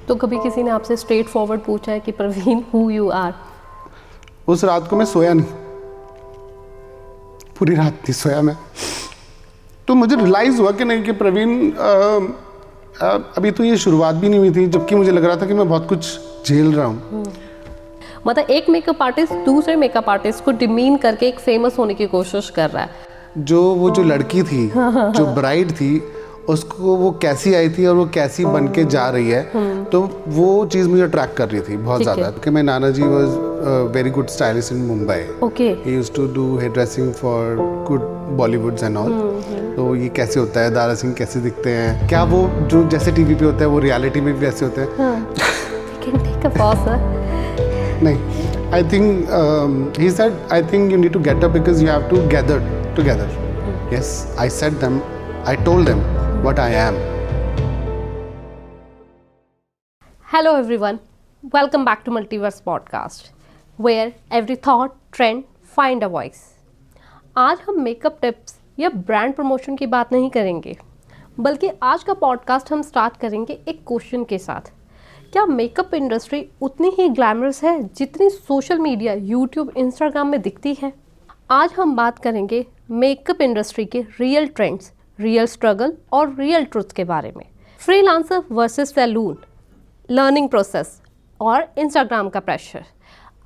तो कभी किसी ने आपसे स्ट्रेट फॉरवर्ड पूछा है कि प्रवीण हु यू आर? उस रात को मैं सोया नहीं, पूरी रात नहीं सोया मैं। तो मुझे रियलाइज़ हुआ कि नहीं कि प्रवीण अभी तो ये शुरुआत भी नहीं हुई थी, जबकि मुझे लग रहा था कि मैं बहुत कुछ झेल रहा हूँ। मतलब एक मेकअप आर्टिस्ट दूसरे मेकअप आर्टिस्ट को डिमीन करके एक फेमस होने की कोशिश कर रहा है। जो लड़की थी, जो ब्राइड थी, उसको वो कैसी आई थी और वो कैसी बन के जा रही है, तो वो चीज़ मुझे अट्रैक्ट कर रही थी बहुत ज़्यादा। कि मैं नाना जी was very good stylist in Mumbai. Okay. He used to do hair dressing for good Bollywoods and all. तो ये कैसे होता है, दारा सिंह कैसे दिखते हैं, क्या वो जो जैसे टीवी पे होता है वो रियलिटी में भी वैसे होते हैं? नहीं, I think he said, I think you need to get up because you have to gather together. Yes, I said them, I told them what I am. Hello everyone, welcome back to Multiverse Podcast, where every thought, trend, find a voice. आज हम makeup tips या brand promotion की बात नहीं करेंगे, बल्कि आज का पॉडकास्ट हम स्टार्ट करेंगे एक क्वेश्चन के साथ। क्या मेकअप इंडस्ट्री उतनी ही ग्लैमरस है जितनी सोशल मीडिया, यूट्यूब, इंस्टाग्राम में दिखती है? आज हम बात करेंगे मेकअप इंडस्ट्री के रियल ट्रेंड्स, रियल स्ट्रगल और रियल ट्रुथ के बारे में। Freelancer versus salon, learning process और इंस्टाग्राम का प्रेशर।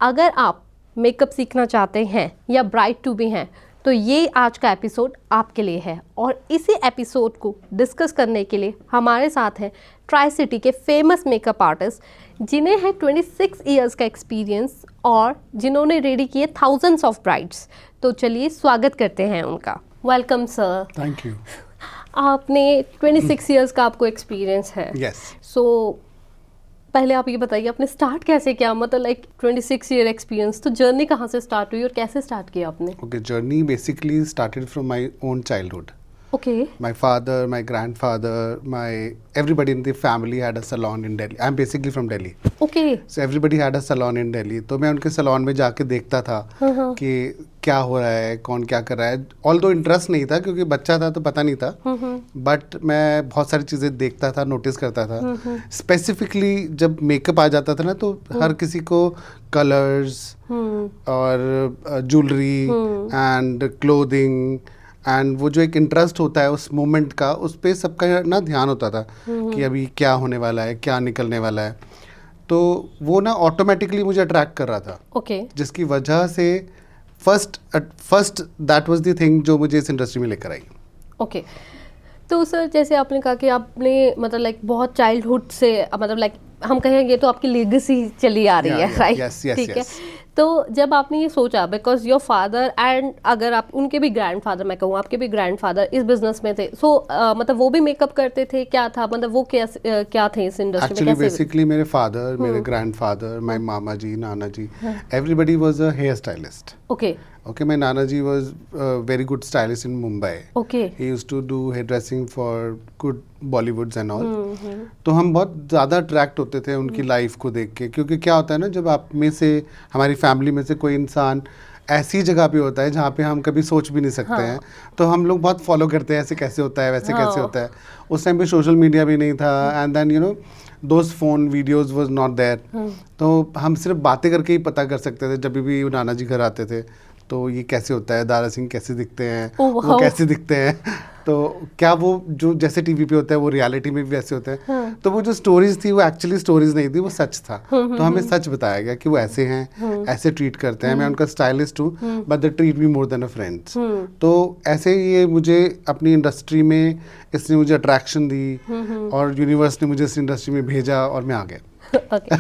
अगर आप मेकअप सीखना चाहते हैं या ब्राइड टू बी हैं, तो ये आज का एपिसोड आपके लिए है। और इसी एपिसोड को डिस्कस करने के लिए हमारे साथ हैं ट्राई सिटी के फेमस मेकअप आर्टिस्ट, जिन्हें है 26 इयर्स का एक्सपीरियंस और जिन्होंने रेडी किए थाउजेंड्स ऑफ ब्राइड्स। तो चलिए स्वागत करते हैं उनका। Welcome sir. Thank you. आपने 26 इयर्स का आपको एक्सपीरियंस है। Yes. सो पहले आप ये बताइए आपने स्टार्ट कैसे किया, मतलब लाइक 26 ईयर एक्सपीरियंस, तो जर्नी कहाँ से स्टार्ट हुई और कैसे स्टार्ट किया आपने? Okay, journey basically started from my own childhood. Okay. My father, my grandfather, everybody in the family had a salon in Delhi. I'm basically from Delhi. Okay. So everybody had a salon in Delhi. तो मैं उनके salon में जाके देखता था कि क्या हो रहा है, कौन क्या कर रहा है। Although इंटरेस्ट नहीं था क्योंकि बच्चा था तो पता नहीं था, बट मैं बहुत सारी चीज़ें देखता था, नोटिस करता था। स्पेसिफिकली जब मेकअप आ जाता था ना, तो हर किसी को कलर्स और ज्वेलरी एंड क्लोथिंग एंड वो जो एक इंटरेस्ट होता है उस मोमेंट का, उस पर सबका ना ध्यान होता था कि अभी क्या होने वाला है, क्या निकलने वाला है। तो वो ना ऑटोमेटिकली मुझे अट्रैक्ट कर रहा था। ओके। जिसकी वजह से first that was the thing जो मुझे इस इंडस्ट्री में लेकर आई। ओके। तो सर जैसे आपने कहा कि आपने मतलब लाइक बहुत चाइल्डहुड से, मतलब लाइक हम कहेंगे तो आपकी लेगेसी चली आ रही है, राइट? ठीक है। तो जब आपने ये सोचा, बिकॉज योर फादर एंड अगर आप उनके भी ग्रैंडफादर, मैं कहूँ आपके भी ग्रैंडफादर इस बिजनेस में थे, सो मतलब वो भी मेकअप करते थे, क्या था, मतलब वो क्या थे इस इंडस्ट्री में? एक्चुअली बेसिकली मेरे फादर, मेरे ग्रैंडफादर, माय मामा जी, नाना जी, everybody was a hair stylist. Okay. my Nana ji was a very good stylist in Mumbai. Okay. He used to do hairdressing for good Bollywoods and all. तो हम बहुत ज़्यादा अट्रैक्ट होते थे उनकी लाइफ को देख के, क्योंकि क्या होता है ना, जब आप में से, हमारी फैमिली में से कोई इंसान ऐसी जगह पे होता है जहाँ पे हम कभी सोच भी नहीं सकते हैं, तो हम लोग बहुत फॉलो करते हैं, ऐसे कैसे होता है, वैसे कैसे होता है। उस टाइम पे सोशल मीडिया भी नहीं था, and then you know those phone videos was not there. तो हम सिर्फ बातें करके ही पता कर सकते थे जब भी नाना जी घर आते थे, तो ये कैसे होता है, दारा सिंह कैसे दिखते हैं, वो कैसे दिखते हैं, तो क्या वो जो जैसे टीवी पे होता है वो रियलिटी में भी वैसे होता है। तो वो जो स्टोरीज थी वो एक्चुअली स्टोरीज नहीं थी, वो सच था। तो हमें सच बताया गया कि वो ऐसे हैं, ऐसे ट्रीट करते हैं। मैं उनका स्टाइलिस्ट हूँ, but they treat me more than a friends. तो ऐसे ये मुझे अपनी इंडस्ट्री में, इसने मुझे अट्रैक्शन दी और यूनिवर्स ने मुझे इस इंडस्ट्री में भेजा और मैं आ गया।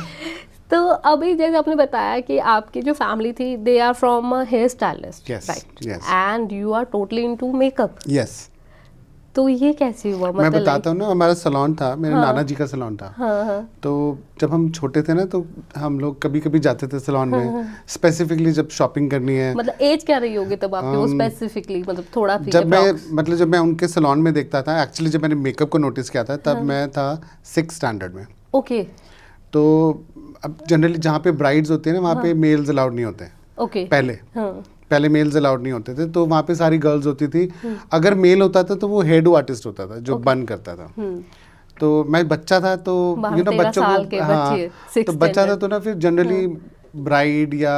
तो अभी जैसे आपने बताया कि आपकी जो फैमिली थी, they are from a hair stylist, right? And you are totally into makeup. Yes. तो ये कैसे हुआ? मतलब मैं बताता हूँ ना, हमारा सैलून था, मेरे नाना जी का सैलून था। तो जब हम छोटे थे ना, तो हम लोग कभी कभी जाते थे सैलून में, स्पेसिफिकली जब शॉपिंग करनी है। मतलब एज क्या रही होगी तब आपकी, वो स्पेसिफिकली, मतलब थोड़ा जब मैं उनके सैलून में देखता था, एक्चुअली जब मैंने मेकअप को नोटिस किया था तब मैं था 6th स्टैंडर्ड में। ओके। तो अब जनरली जहाँ पे ब्राइड्स होती है ना, वहाँ पे मेल्स अलाउड नहीं होते। ओके। पहले मेल्स अलाउड नहीं होते थे, तो वहाँ पे सारी गर्ल्स होती थी। अगर मेल होता था तो वो हेयर डू आर्टिस्ट होता था जो बन करता था। तो मैं बच्चा था तो 12-13 बच्चों साल को के बच्चे, तो 6th बच्चा था standard। तो ना फिर जनरली ब्राइड या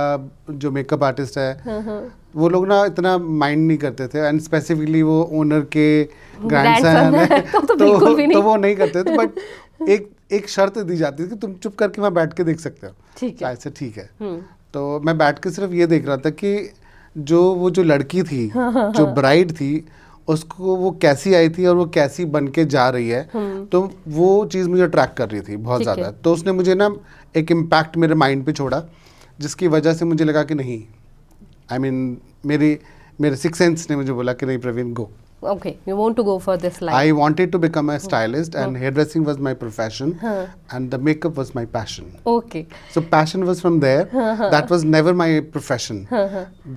जो मेकअप आर्टिस्ट है वो लोग ना इतना माइंड नहीं करते थे, एंड स्पेसिफिकली वो ओनर के ग्रैंडसन Grandson है, तो बिल्कुल भी नहीं। तो वो नहीं करते थे, बट एक शर्त दी जाती थी कि तुम चुप करके वहाँ बैठ के देख सकते हो। ठीक तो है। ऐसे ठीक है। तो मैं बैठ के सिर्फ ये देख रहा था कि जो लड़की थी, जो ब्राइड थी, उसको वो कैसी आई थी और वो कैसी बन के जा रही है, तो वो चीज़ मुझे अट्रैक्ट कर रही थी बहुत ठीक है। ज़्यादा। तो उसने मुझे ना एक इम्पैक्ट मेरे माइंड पे छोड़ा, जिसकी वजह से मुझे लगा कि नहीं, आई मीन मेरे सिक्स सेंस ने मुझे बोला कि नहीं प्रवीण, गो। Okay, you want to go for this line. I wanted to become a stylist, and hairdressing was my profession, and the makeup was my passion. Okay. So passion was from there. That was never my profession.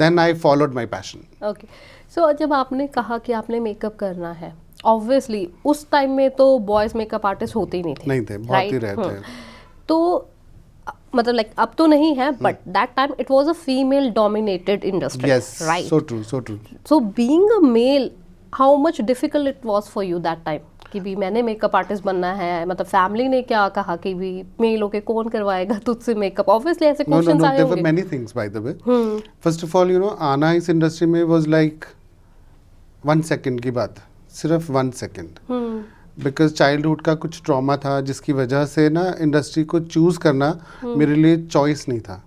Then I followed my passion. Okay. So जब आपने कहा कि आपने makeup करना है, obviously उस time में तो बॉयज मेकअप आर्टिस्ट होते ही नहीं थे। नहीं थे, बहुत ही रहते हैं। तो मतलब लाइक अब तो नहीं है, but that time it was a female dominated industry, Yes, right? so true, so true. So being a male, how much difficult it was for you that time कि भी मैंने मेकअप आर्टिस्ट बनना है? मतलब फैमिली ने क्या कहा कि भी मेल होके कौन करवाएगा तुझसे मेकअप? ऑब्वियसली ऐसे No, no, क्वेश्चंस no. आए There were होंगे। many things, by the way. First of all, आना इस इंडस्ट्री में was like 1 second की बात, सिर्फ 1 second. बिकॉज चाइल्डहुड का कुछ ट्रॉमा था जिसकी वजह से ना इंडस्ट्री को चूज करना मेरे लिए चॉइस नहीं था.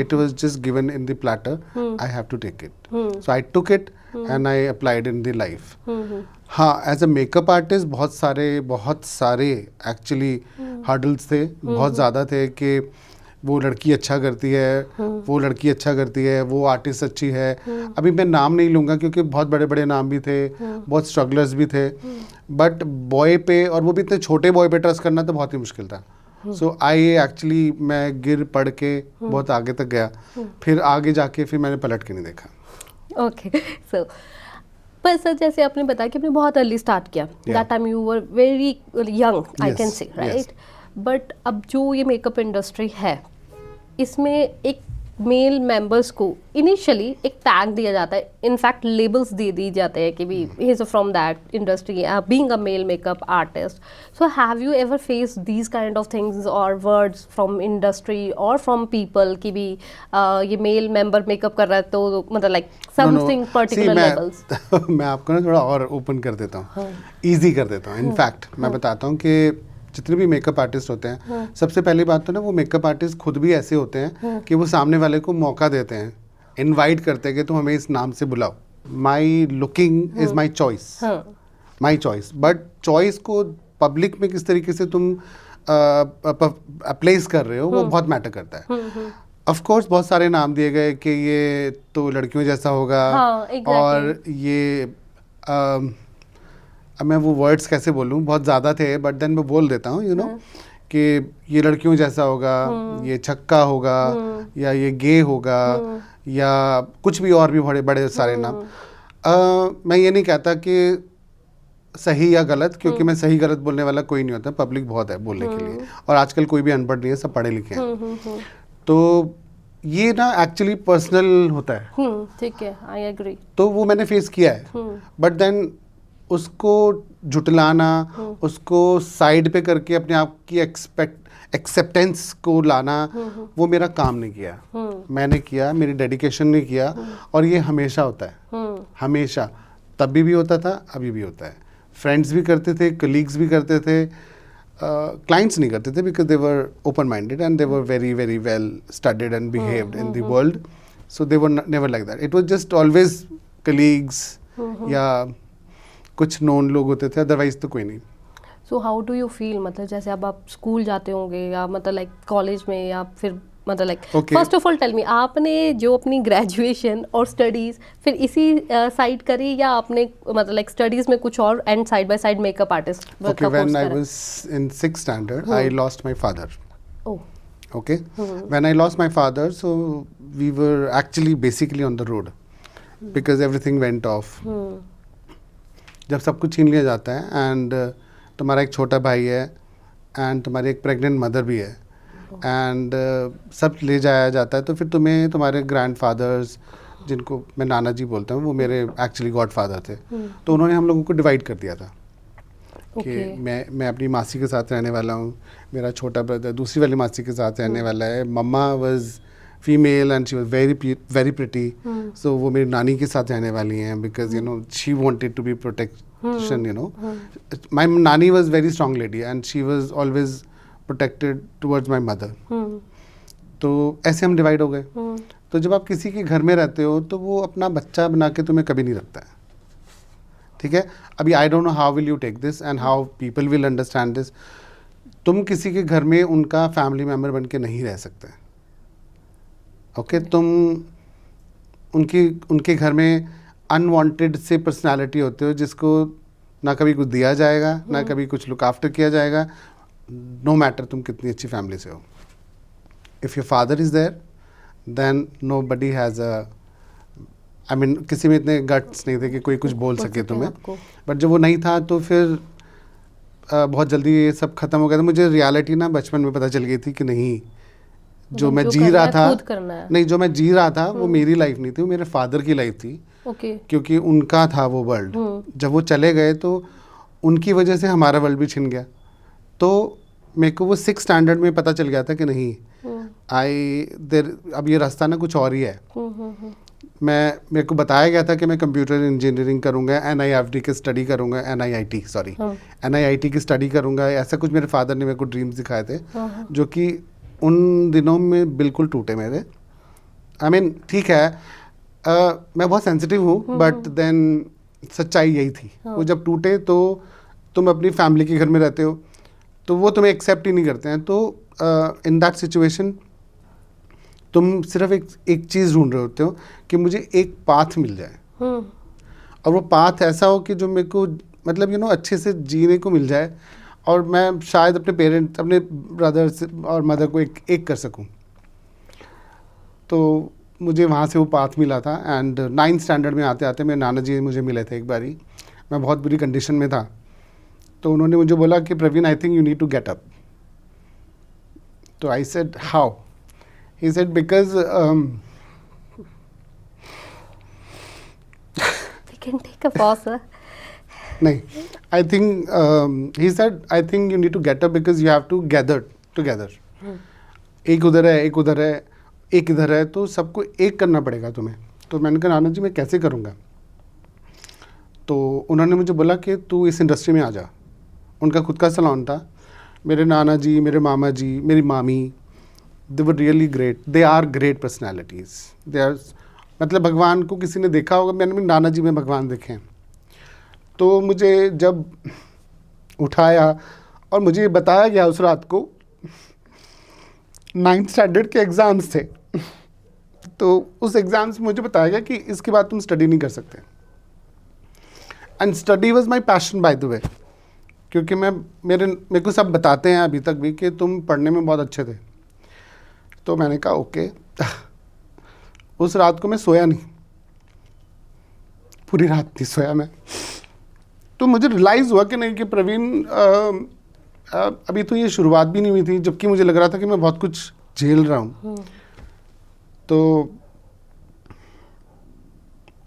It was just given in the platter, I have to take it. So I took it and I applied in the life. हाँ, एज अ मेकअप आर्टिस्ट बहुत सारे एक्चुअली हर्डल्स थे, बहुत ज़्यादा थे कि वो लड़की अच्छा करती है, वो लड़की अच्छा करती है, वो आर्टिस्ट अच्छी है. अभी मैं नाम नहीं लूँगा क्योंकि बहुत बड़े बड़े नाम भी थे, बहुत स्ट्रगलर्स भी थे, बट बॉय पे, और वो भी इतने छोटे बॉय पे ट्रस्ट करना तो बहुत ही मुश्किल था. सो आई एक्चुअली मैं गिर पड़ के बहुत आगे तक गया, फिर आगे जाके फिर मैंने पलट के नहीं देखा. ओके. सो पर सर जैसे आपने बताया कि आपने बहुत अर्ली स्टार्ट किया, that time you were very young, I can से, राइट? बट अब जो ये मेकअप इंडस्ट्री है, इसमें एक मेल मेंबर्स को इनिशियली एक टैग दिया जाता है, इनफैक्ट लेबल्स दे दी जाते हैं कि भी he is from that industry, being a male makeup artist. So have you ever face these kind of things और वर्ड्स फ्रॉम इंडस्ट्री और फ्रॉम पीपल कि भी ये मेल मेंबर मेकअप कर रहा है तो मतलब लाइक समथिंग पर्टिकुलर लेवल्स? मैं आपको ना थोड़ा और ओपन कर देता हूँ, ईजी कर देता हूँ. इनफैक्ट मैं बताता हूँ कि जितने भी मेकअप आर्टिस्ट होते हैं, सबसे पहली बात तो ना वो मेकअप आर्टिस्ट खुद भी ऐसे होते हैं कि वो सामने वाले को मौका देते हैं, इनवाइट करते हैं कि तुम हमें इस नाम से बुलाओ. My looking is my choice, my choice. But choice को पब्लिक में किस तरीके से तुम प्लेस कर रहे हो वो बहुत मैटर करता है. ऑफ कोर्स बहुत सारे नाम दिए गए कि ये तो लड़कियों जैसा होगा, और ये अब मैं वो वर्ड्स कैसे बोलूँ, बहुत ज़्यादा थे, बट देन मैं बोल देता हूँ, कि ये लड़कियों जैसा होगा, ये छक्का होगा, या ये गे होगा, या कुछ भी और भी बड़े बड़े सारे नाम. मैं ये नहीं कहता कि सही या गलत, क्योंकि मैं सही गलत बोलने वाला कोई नहीं होता, पब्लिक बहुत है बोलने के लिए, और आजकल कोई भी अनपढ़ नहीं है, सब पढ़े लिखे हैं. तो ये ना एक्चुअली पर्सनल होता है. ठीक है, आई एग्री. तो वो मैंने फेस किया है, बट देन उसको जुटलाना, उसको साइड पे करके अपने आप की एक्सेप्टेंस को लाना, वो मेरा काम नहीं किया. मैंने किया, मेरी डेडिकेशन ने किया, और ये हमेशा होता है, हमेशा. तभी भी होता था, अभी भी होता है. फ्रेंड्स भी करते थे, कलीग्स भी करते थे, क्लाइंट्स नहीं करते थे, because they were open minded and they were very very well studied and behaved in the world. So they were never like that. It was just always colleagues या कुछ नोन लोग होते थे, अदरवाइज तो कोई नहीं. So how do you feel, मतलब जैसे अब आप स्कूल जाते होंगे या मतलब लाइक कॉलेज में, या फिर मतलब like first of all tell me, आपने जो अपनी ग्रेजुएशन और स्टडीज फिर इसी साइड करी, या आपने मतलब लाइक स्टडीज में कुछ और and side by side makeup artist? Okay, when I was in 6th standard I lost my father. Oh, okay. When I lost my father, so we were actually basically on the road because everything went off. जब सब कुछ छीन लिया जाता है, and तुम्हारा एक छोटा भाई है, एंड तुम्हारी एक प्रेग्नेंट मदर भी है, एंड सब ले जाया जाता है, तो फिर तुम्हें तुम्हारे ग्रैंडफादर्स, जिनको मैं नाना जी बोलता हूँ, वो मेरे एक्चुअली गॉड फादर थे, तो उन्होंने हम लोगों को डिवाइड कर दिया था कि Okay. मैं अपनी मासी के साथ रहने वाला हूँ, मेरा छोटा ब्रदर दूसरी वाली मासी के साथ रहने वाला है, मम्मा was female and she was very pretty, so वो मेरी नानी के साथ रहने वाली हैं because you know she wanted to be protection, you know my नानी was very strong lady and she was always protected towards my mother. तो ऐसे हम डिवाइड हो गए. तो जब आप किसी के घर में रहते हो तो वो अपना बच्चा बना के तुम्हें कभी नहीं रखता है, ठीक है. अभी I don't know how will you take this and how people will understand this. तुम किसी के घर में उनका फैमिली मेम्बर बन के नहीं रह सकते. ओके तुम उनके घर में अनवांटेड से पर्सनालिटी होते हो जिसको ना कभी कुछ दिया जाएगा ना कभी कुछ लुक आफ्टर किया जाएगा, नो मैटर तुम कितनी अच्छी फैमिली से हो. If your father is there then nobody has a I mean किसी में इतने गट्स नहीं थे कि कोई कुछ बोल सके तुम्हें. बट जब वो नहीं था तो फिर बहुत जल्दी ये सब ख़त्म हो गया था. मुझे रियलिटी ना बचपन में पता चल गई थी कि नहीं, जो मैं जी रहा था नहीं, जो मैं जी रहा था वो मेरी लाइफ नहीं थी, वो मेरे फादर की लाइफ थी. क्योंकि उनका था वो वर्ल्ड. जब वो चले गए तो उनकी वजह से हमारा वर्ल्ड भी छिन गया. तो मेरे को वो 6th स्टैंडर्ड में पता चल गया था कि नहीं अब ये रास्ता ना कुछ और ही है. मेरे को बताया गया था कि मैं कंप्यूटर इंजीनियरिंग करूंगा, NIFT की स्टडी करूंगा, NIIT की स्टडी करूंगा. ऐसा कुछ मेरे फादर ने मेरे को ड्रीम्स दिखाए थे जो कि उन दिनों में बिल्कुल टूटे मेरे. आई मीन ठीक है, मैं बहुत सेंसिटिव हूँ बट देन सच्चाई यही थी. वो जब टूटे तो तुम अपनी फैमिली के घर में रहते हो तो वो तुम्हें एक्सेप्ट ही नहीं करते हैं. तो इन दैट सिचुएशन तुम सिर्फ एक चीज़ ढूंढ रहे होते हो कि मुझे एक पाथ मिल जाए, और वो पाथ ऐसा हो कि जो मेरे को मतलब यू नो अच्छे से जीने को मिल जाए और मैं शायद अपने ब्रदर और मदर को एक कर सकूं. तो मुझे वहाँ से वो पाथ मिला था. एंड 9th स्टैंडर्ड में आते आते मेरे नाना जी मुझे मिले थे एक बारी. मैं बहुत बुरी कंडीशन में था तो उन्होंने मुझे बोला कि Praveen I think you need to get up. तो I said how. He said because we can take a pause, sir. नहीं, I think he said I think you need to get up because you have to gather together. एक उधर है, एक उधर है, एक इधर है, तो सबको एक करना पड़ेगा तुम्हें. तो मैंने कहा नाना जी मैं कैसे करूँगा. तो उन्होंने मुझे बोला कि तू इस इंडस्ट्री में आ जा. उनका खुद का सैलून था. मेरे नाना जी, मेरे मामा जी, मेरी मामी, they were really great. They are great personalities. They are मतलब भगवान को किसी ने देखा होगा, मैंने भी नाना जी में भगवान देखे हैं. तो मुझे जब उठाया और मुझे ये बताया गया उस रात को 9th स्टैंडर्ड के एग्ज़ाम्स थे, तो उस एग्ज़ाम्स में मुझे बताया गया कि इसके बाद तुम स्टडी नहीं कर सकते. And study was my passion by the way, क्योंकि मेरे को सब बताते हैं अभी तक भी कि तुम पढ़ने में बहुत अच्छे थे. तो मैंने कहा ओके. उस रात को मैं सोया नहीं, पूरी रात नहीं सोया मैं. तो मुझे रियलाइज़ हुआ कि नहीं कि प्रवीण अभी तो ये शुरुआत भी नहीं हुई थी, जबकि मुझे लग रहा था कि मैं बहुत कुछ झेल रहा हूँ. तो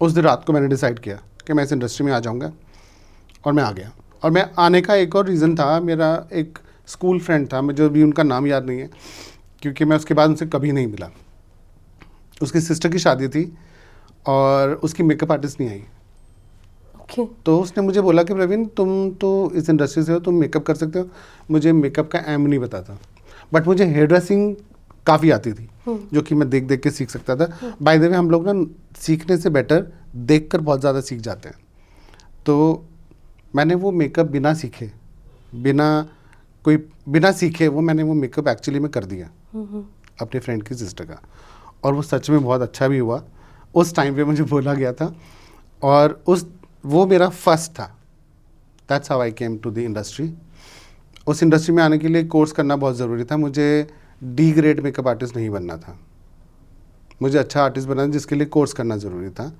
उस दिन रात को मैंने डिसाइड किया कि मैं इस इंडस्ट्री में आ जाऊँगा, और मैं आ गया. और मैं आने का एक और रीज़न था, मेरा एक स्कूल फ्रेंड था, मुझे भी उनका नाम याद नहीं है क्योंकि मैं उसके बाद उनसे कभी नहीं मिला. उसकी सिस्टर की शादी थी और उसकी मेकअप आर्टिस्ट नहीं आई. तो उसने मुझे बोला कि प्रवीण तुम तो इस इंडस्ट्री से हो, तुम मेकअप कर सकते हो. मुझे मेकअप का एम नहीं पता था, बट मुझे हेयर ड्रेसिंग काफ़ी आती थी जो कि मैं देख देख के सीख सकता था. बाय द वे हम लोग ना सीखने से बेटर देख कर बहुत ज़्यादा सीख जाते हैं. तो मैंने वो मेकअप बिना सीखे मैंने वो मेकअप एक्चुअली में कर दिया अपने फ्रेंड की सिस्टर का. और वो सच में बहुत अच्छा भी हुआ. उस टाइम पे मुझे बोला गया था, और वो मेरा फर्स्ट था. That's how I came to the industry. उस इंडस्ट्री में आने के लिए कोर्स करना बहुत ज़रूरी था. मुझे D ग्रेड मेकअप आर्टिस्ट नहीं बनना था, मुझे अच्छा आर्टिस्ट बनना था, जिसके लिए कोर्स करना ज़रूरी था.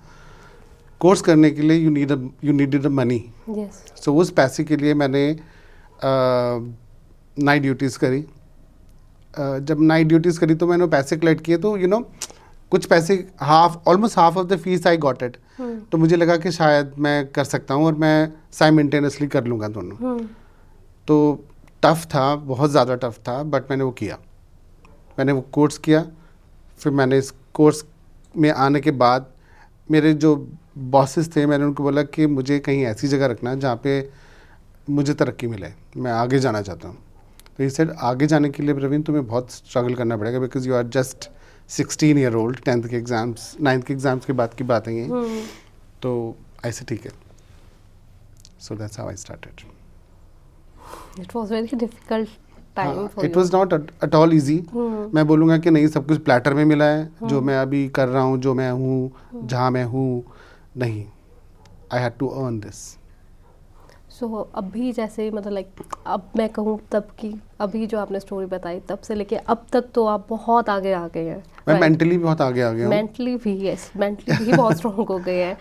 कोर्स करने के लिए यू नीडेड मनी. सो उस पैसे के लिए मैंने नाइट ड्यूटीज़ करी. जब नाइट ड्यूटीज़ करी तो मैंने पैसे कलेक्ट किए. तो कुछ पैसे almost half of the fees I got it. तो मुझे लगा कि शायद मैं कर सकता हूँ और मैं साइमल्टेनियसली कर लूँगा दोनों। तो टफ़ था, बहुत ज़्यादा टफ़ था, बट मैंने वो किया। मैंने वो कोर्स किया। फिर मैंने इस कोर्स में आने के बाद मेरे जो बॉसेस थे, मैंने उनको बोला कि मुझे कहीं ऐसी जगह रखना जहाँ पे मुझे तरक्की मिले, मैं आगे जाना चाहता हूँ। तो ये सेड आगे जाने के लिए प्रवीण तुम्हें बहुत स्ट्रगल करना पड़ेगा, because you are just 16 year old, 10th के एग्ज़ाम्स, 9th के एग्ज़ाम्स के बाद की बात है ये। तो ऐसे ठीक है। So that's how I started. It was very difficult time for it was not at all easy. मैं बोलूँगा कि नहीं सब कुछ प्लेटर में मिला है, जो मैं अभी कर रहा हूँ, जो मैं हूँ, जहाँ मैं हूँ, नहीं, I had to earn this. So अभी जैसे मतलब लाइक अब मैं कहूँ तब की अभी जो आपने स्टोरी बताई तब से लेके अब तक तो आप बहुत आगे आ गए हैं। मैं मेंटली बहुत आगे आ गया हूँ। मेंटली भी, यस, मेंटली भी बहुत स्ट्रॉन्ग हो गए हैं।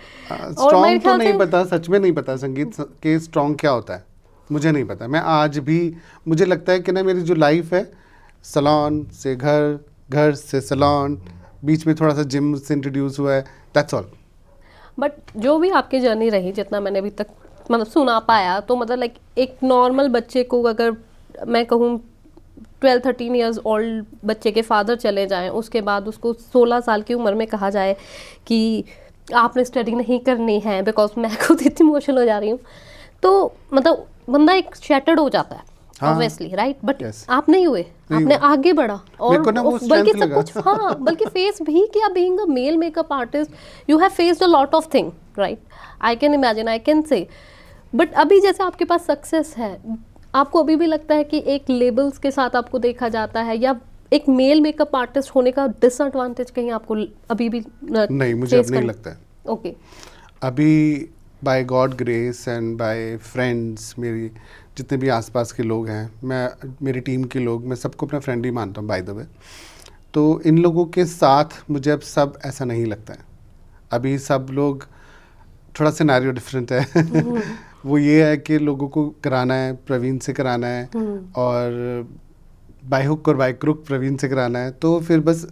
स्ट्रॉन्ग तो नहीं पता, सच में नहीं पता संगीत के स्ट्रॉन्ग क्या होता है, मुझे नहीं पता। मैं आज भी, मुझे लगता है कि ना मेरी जो लाइफ है, सैलून से घर, घर से सैलून, बीच में थोड़ा सा जिम से इंट्रोड्यूस हुआ है, दैट्स ऑल। बट जो भी आपकी जर्नी रही, जितना मैंने अभी तक मतलब सुना पाया, तो मतलब लाइक एक नॉर्मल बच्चे को अगर मैं कहूँ 12-13 ईयर्स ओल्ड बच्चे के फादर चले जाएं, उसके बाद उसको 16 साल की उम्र में कहा जाए कि आपने स्टडी नहीं करनी है, बिकॉज मैं खुद इतनी इमोशनल हो जा रही हूँ, तो मतलब बंदा एक शैटर्ड हो जाता है ऑब्वियसली, राइट? बट आप नहीं हुए, आपने आगे बढ़ा और बल्कि सब कुछ, हाँ, बल्कि फेस भी किया। Being a male makeup artist you have faced a lot of thing, right? I can imagine, I can say. But अभी जैसे आपके पास सक्सेस है, आपको अभी भी लगता है कि एक लेबल्स के साथ आपको देखा जाता है, या एक मेल मेकअप आर्टिस्ट होने का डिसएडवांटेज कहीं आपको अभी भी नहीं, मुझे अब नहीं लगता है। ओके। अभी by God grace and by friends, मेरी जितने भी आसपास के लोग हैं, मैं मेरी टीम के लोग, मैं सबको अपना फ्रेंड ही मानता हूँ बाय द वे। तो इन लोगों के साथ मुझे अब सब ऐसा नहीं लगता है। अभी सब लोग, थोड़ा सिनेरियो डिफरेंट है। वो ये है कि लोगों को कराना है, प्रवीण से कराना है, और बाय हुक और बाय क्रुक प्रवीण से कराना है। तो फिर बस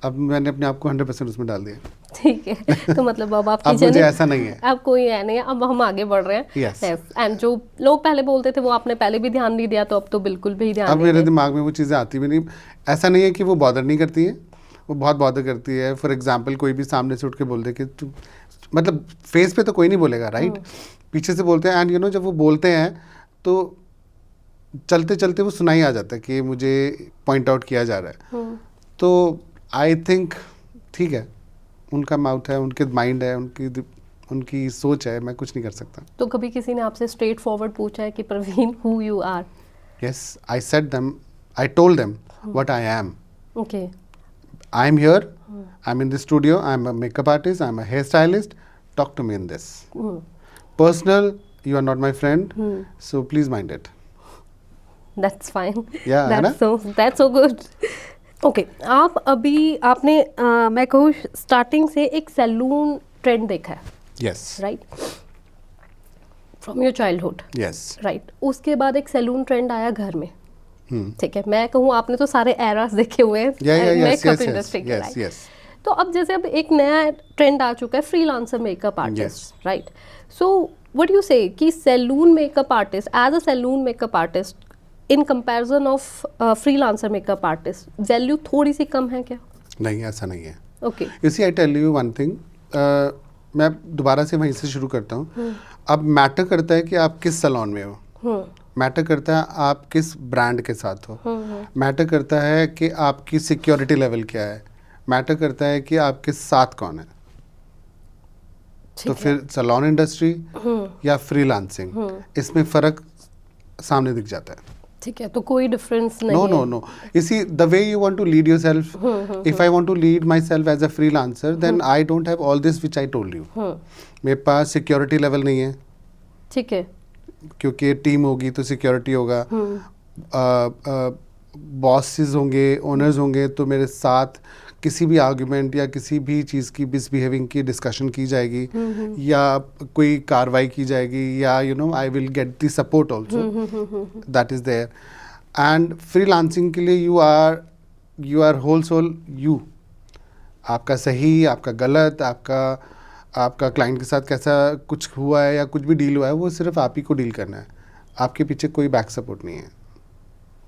अब मैंने अपने आप को 100% उसमें डाल दिया। ठीक है, तो मतलब अब आपकी अब मुझे ऐसा नहीं है, अब कोई है नहीं, अब हम आगे बढ़ रहे हैं। यस। एंड जो लोग पहले बोलते थे वो आपने पहले भी ध्यान नहीं दिया, तो अब तो बिल्कुल भी ध्यान अब नहीं मेरे दे। दिमाग में वो चीज़ें आती भी नहीं। ऐसा नहीं है कि वो बॉदर नहीं करती है, वो बहुत बॉदर करती है। फॉर एग्जाम्पल, कोई भी सामने से उठ के बोल दे कि तू, मतलब फेस पे तो कोई नहीं बोलेगा, राइट? पीछे से बोलते हैं, एंड यू नो जब वो बोलते हैं तो चलते चलते वो सुनाई आ जाता है कि मुझे पॉइंट आउट किया जा रहा है। तो आई थिंक ठीक है, उनका माउथ है, उनके माइंड है, उनकी सोच है, मैं कुछ नहीं कर सकता। तो कभी किसी ने आपसे स्ट्रेट फॉरवर्ड पूछा है कि Praveen who you are? Yes, I said them, I told them what I am. Okay. I am here, I'm in the studio, I'm a makeup artist, I'm a hairstylist, talk to me in this. Personal, you are not my friend, so please mind it. That's fine. Yeah, है ना? That's so good. Okay, आप अभी आपने मैं कहूँ starting से एक salon trend देखा है, Yes. Right? From your childhood, Yes. Right? उसके बाद एक सैलून ट्रेंड आया घर में, ठीक है? मैं कहूँ आपने तो सारे एरास देखे हुए हैं मेकअप इंडस्ट्री के, राइट? Yes. तो अब जैसे अब एक नया ट्रेंड आ चुका है, freelancer makeup artist, right? So what you say कि salon makeup artist, as a salon makeup artist in comparison of freelancer makeup artist, value थोड़ी सी कम है क्या? नहीं, ऐसा नहीं है। Okay. You see, I tell you one thing, मैं दोबारा से वहीं से शुरू करता हूँ। अब मैटर करता है कि आप किस सैलून में हो, मैटर करता है आप किस ब्रांड के साथ हो, मैटर करता है कि आपकी सिक्योरिटी लेवल क्या है, मैटर करता है कि आपके साथ कौन है। तो फिर सैलून इंडस्ट्री या फ्रीलांसिंग, इसमें फ़र्क सामने दिख जाता है। ठीक है, तो कोई डिफरेंस नहीं No, है। no, no. You see, the way you want to lead yourself, if I want to lead myself as a freelancer, then I don't have all this which I told you. मेरे पास security level नहीं है, ठीक है। क्योंकि team होगी तो security होगा, bosses होंगे, ओनर्स होंगे, तो मेरे साथ किसी भी आर्ग्यूमेंट या किसी भी चीज़ की मिसबिहेविंग की डिस्कशन की जाएगी, या कोई कार्रवाई की जाएगी, या you know I will get the support also, that is there. And freelancing के लिए you are whole sole you. आपका सही, आपका गलत, आपका क्लाइंट के साथ कैसा कुछ हुआ है या कुछ भी डील हुआ है, वो सिर्फ आप ही को डील करना है, आपके पीछे कोई बैक सपोर्ट नहीं है।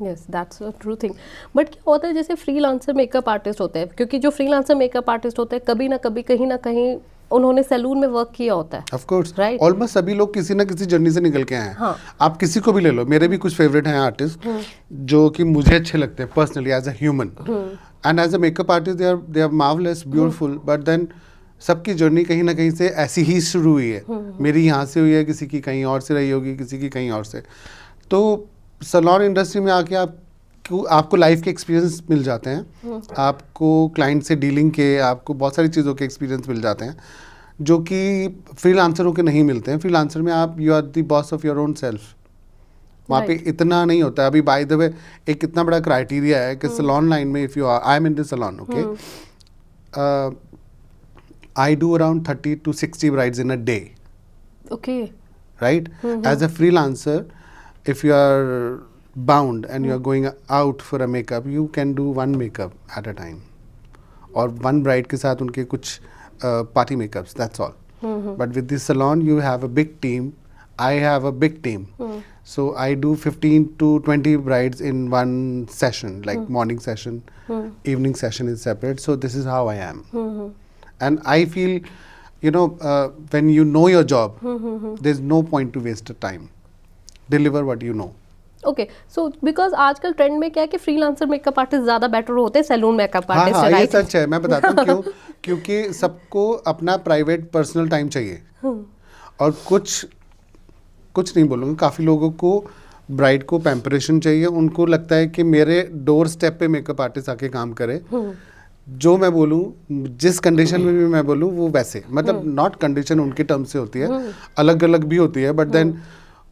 Yes, that's a true thing. But क्या होता है जैसे फ्रीलांसर मेकअप आर्टिस्ट होते हैं, क्योंकि जो फ्रीलांसर मेकअप आर्टिस्ट होते हैं कभी ना कभी कहीं ना कहीं उन्होंने सैलून में वर्क किया होता है। Of course, Right. ऑलमोस्ट सभी लोग किसी ना किसी जर्नी से निकल के आए हैं। हाँ। आप किसी को भी ले लो, मेरे भी कुछ फेवरेट हैं आर्टिस्ट जो कि मुझे अच्छे लगते हैं personally as a human, and as a makeup artist they are marvellous, beautiful, but then सबकी जर्नी कहीं ना कहीं से ऐसी ही शुरू हुई है। मेरी यहाँ से हुई है, किसी की कहीं और से रही होगी, किसी की कहीं और से। तो सैलून इंडस्ट्री में आके आपको लाइफ के एक्सपीरियंस मिल जाते हैं, आपको क्लाइंट से डीलिंग के, आपको बहुत सारी चीज़ों के एक्सपीरियंस मिल जाते हैं जो कि फ्रीलांसरों के नहीं मिलते हैं। फ्रीलांसर में आप you are the boss of your own self, वहाँ पे इतना नहीं होता है। अभी बाय द वे एक कितना बड़ा क्राइटेरिया है कि सैलून लाइन में, if you are, I am in the salon, okay, I do around 30 to 60 brides in a day, okay. right? As a freelancer, if you are bound and you are going out for a makeup, you can do one makeup at a time, और one bride के साथ उनके कुछ party makeups, that's all. But with this salon, you have a big team. I have a big team. So I do 15 to 20 brides in one session, like morning session, evening session is separate. So this is how I am. And I feel, you know, when you know your job, there's no point to waste the time. Deliver what you know. Okay, so because आजकल trend में क्या है कि freelancer makeup artist ज़्यादा better होते हैं salon makeup हाँ artist. हाँ, ये सच है, मैं बताता हूँ क्यों। क्योंकि सबको अपना प्राइवेट पर्सनल टाइम चाहिए, और कुछ नहीं बोलूँगा, काफ़ी लोगों को ब्राइड को पैम्परेशन चाहिए। उनको लगता है कि मेरे डोर स्टेप पे मेकअप आर्टिस्ट आके काम करे, जो मैं बोलूँ, जिस कंडीशन में भी मैं बोलूँ वो वैसे, मतलब नॉट कंडीशन उनके टर्म से होती है, अलग अलग भी होती है, बट देन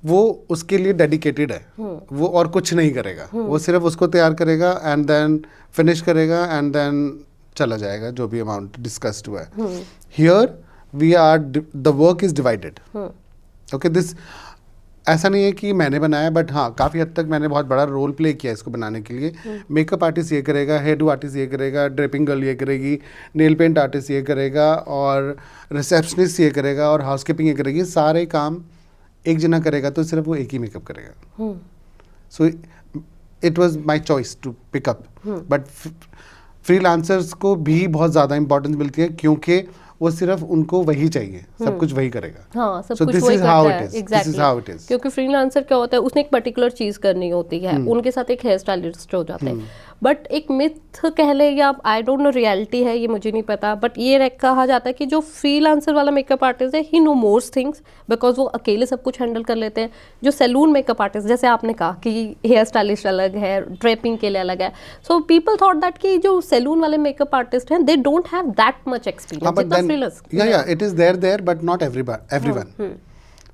वो उसके लिए डेडिकेटेड है, वो और कुछ नहीं करेगा, वो सिर्फ उसको तैयार करेगा एंड देन फिनिश करेगा एंड देन चला जाएगा, जो भी अमाउंट डिस्कस्ड हुआ है। Here we are, the work is divided, okay. This ऐसा नहीं है कि मैंने बनाया, बट हाँ काफ़ी हद तक मैंने बहुत बड़ा रोल प्ले किया इसको बनाने के लिए। मेकअप आर्टिस्ट ये करेगा, हेयर डू आर्टिस्ट ये करेगा, ड्रेपिंग गर्ल ये करेगी, नेल पेंट आर्टिस्ट ये करेगा, और रिसेप्शनिस्ट ये करेगा, और हाउसकीपिंग ये करेगी। सारे काम एक जना करेगा तो सिर्फ वो एक ही मेकअप करेगा। So it was my choice to pick up, but freelancers को भी बहुत ज़्यादा इंपॉर्टेंस मिलती है, क्योंकि वो सिर्फ उनको वही चाहिए, सब कुछ वही करेगा। हाँ, सब So कुछ this वही is करता how है। it is. This is Exactly. how it is. क्योंकि फ्रीलांसर क्या होता है, उसने एक पर्टिकुलर चीज करनी होती है, उनके साथ एक हेयर स्टाइलिस्ट हो जाते हैं। बट एक मिथ कह ले या आई डोंट नो रियलिटी है, ये मुझे नहीं पता, बट ये कहा जाता है कि जो फ्रीलांसर वाला मेकअप आर्टिस्ट है, ही नो मोर थिंग्स, बिकॉज वो अकेले सब कुछ हैंडल कर लेते हैं। जो सैलून मेकअप आर्टिस्ट, जैसे आपने कहा कि हेयर स्टाइलिस्ट अलग है, ड्रेपिंग के लिए अलग है, सो पीपल थॉट दैट कि जो सैलून वाले मेकअप आर्टिस्ट हैं, they don't have that much experience. but then it is there but not everyone.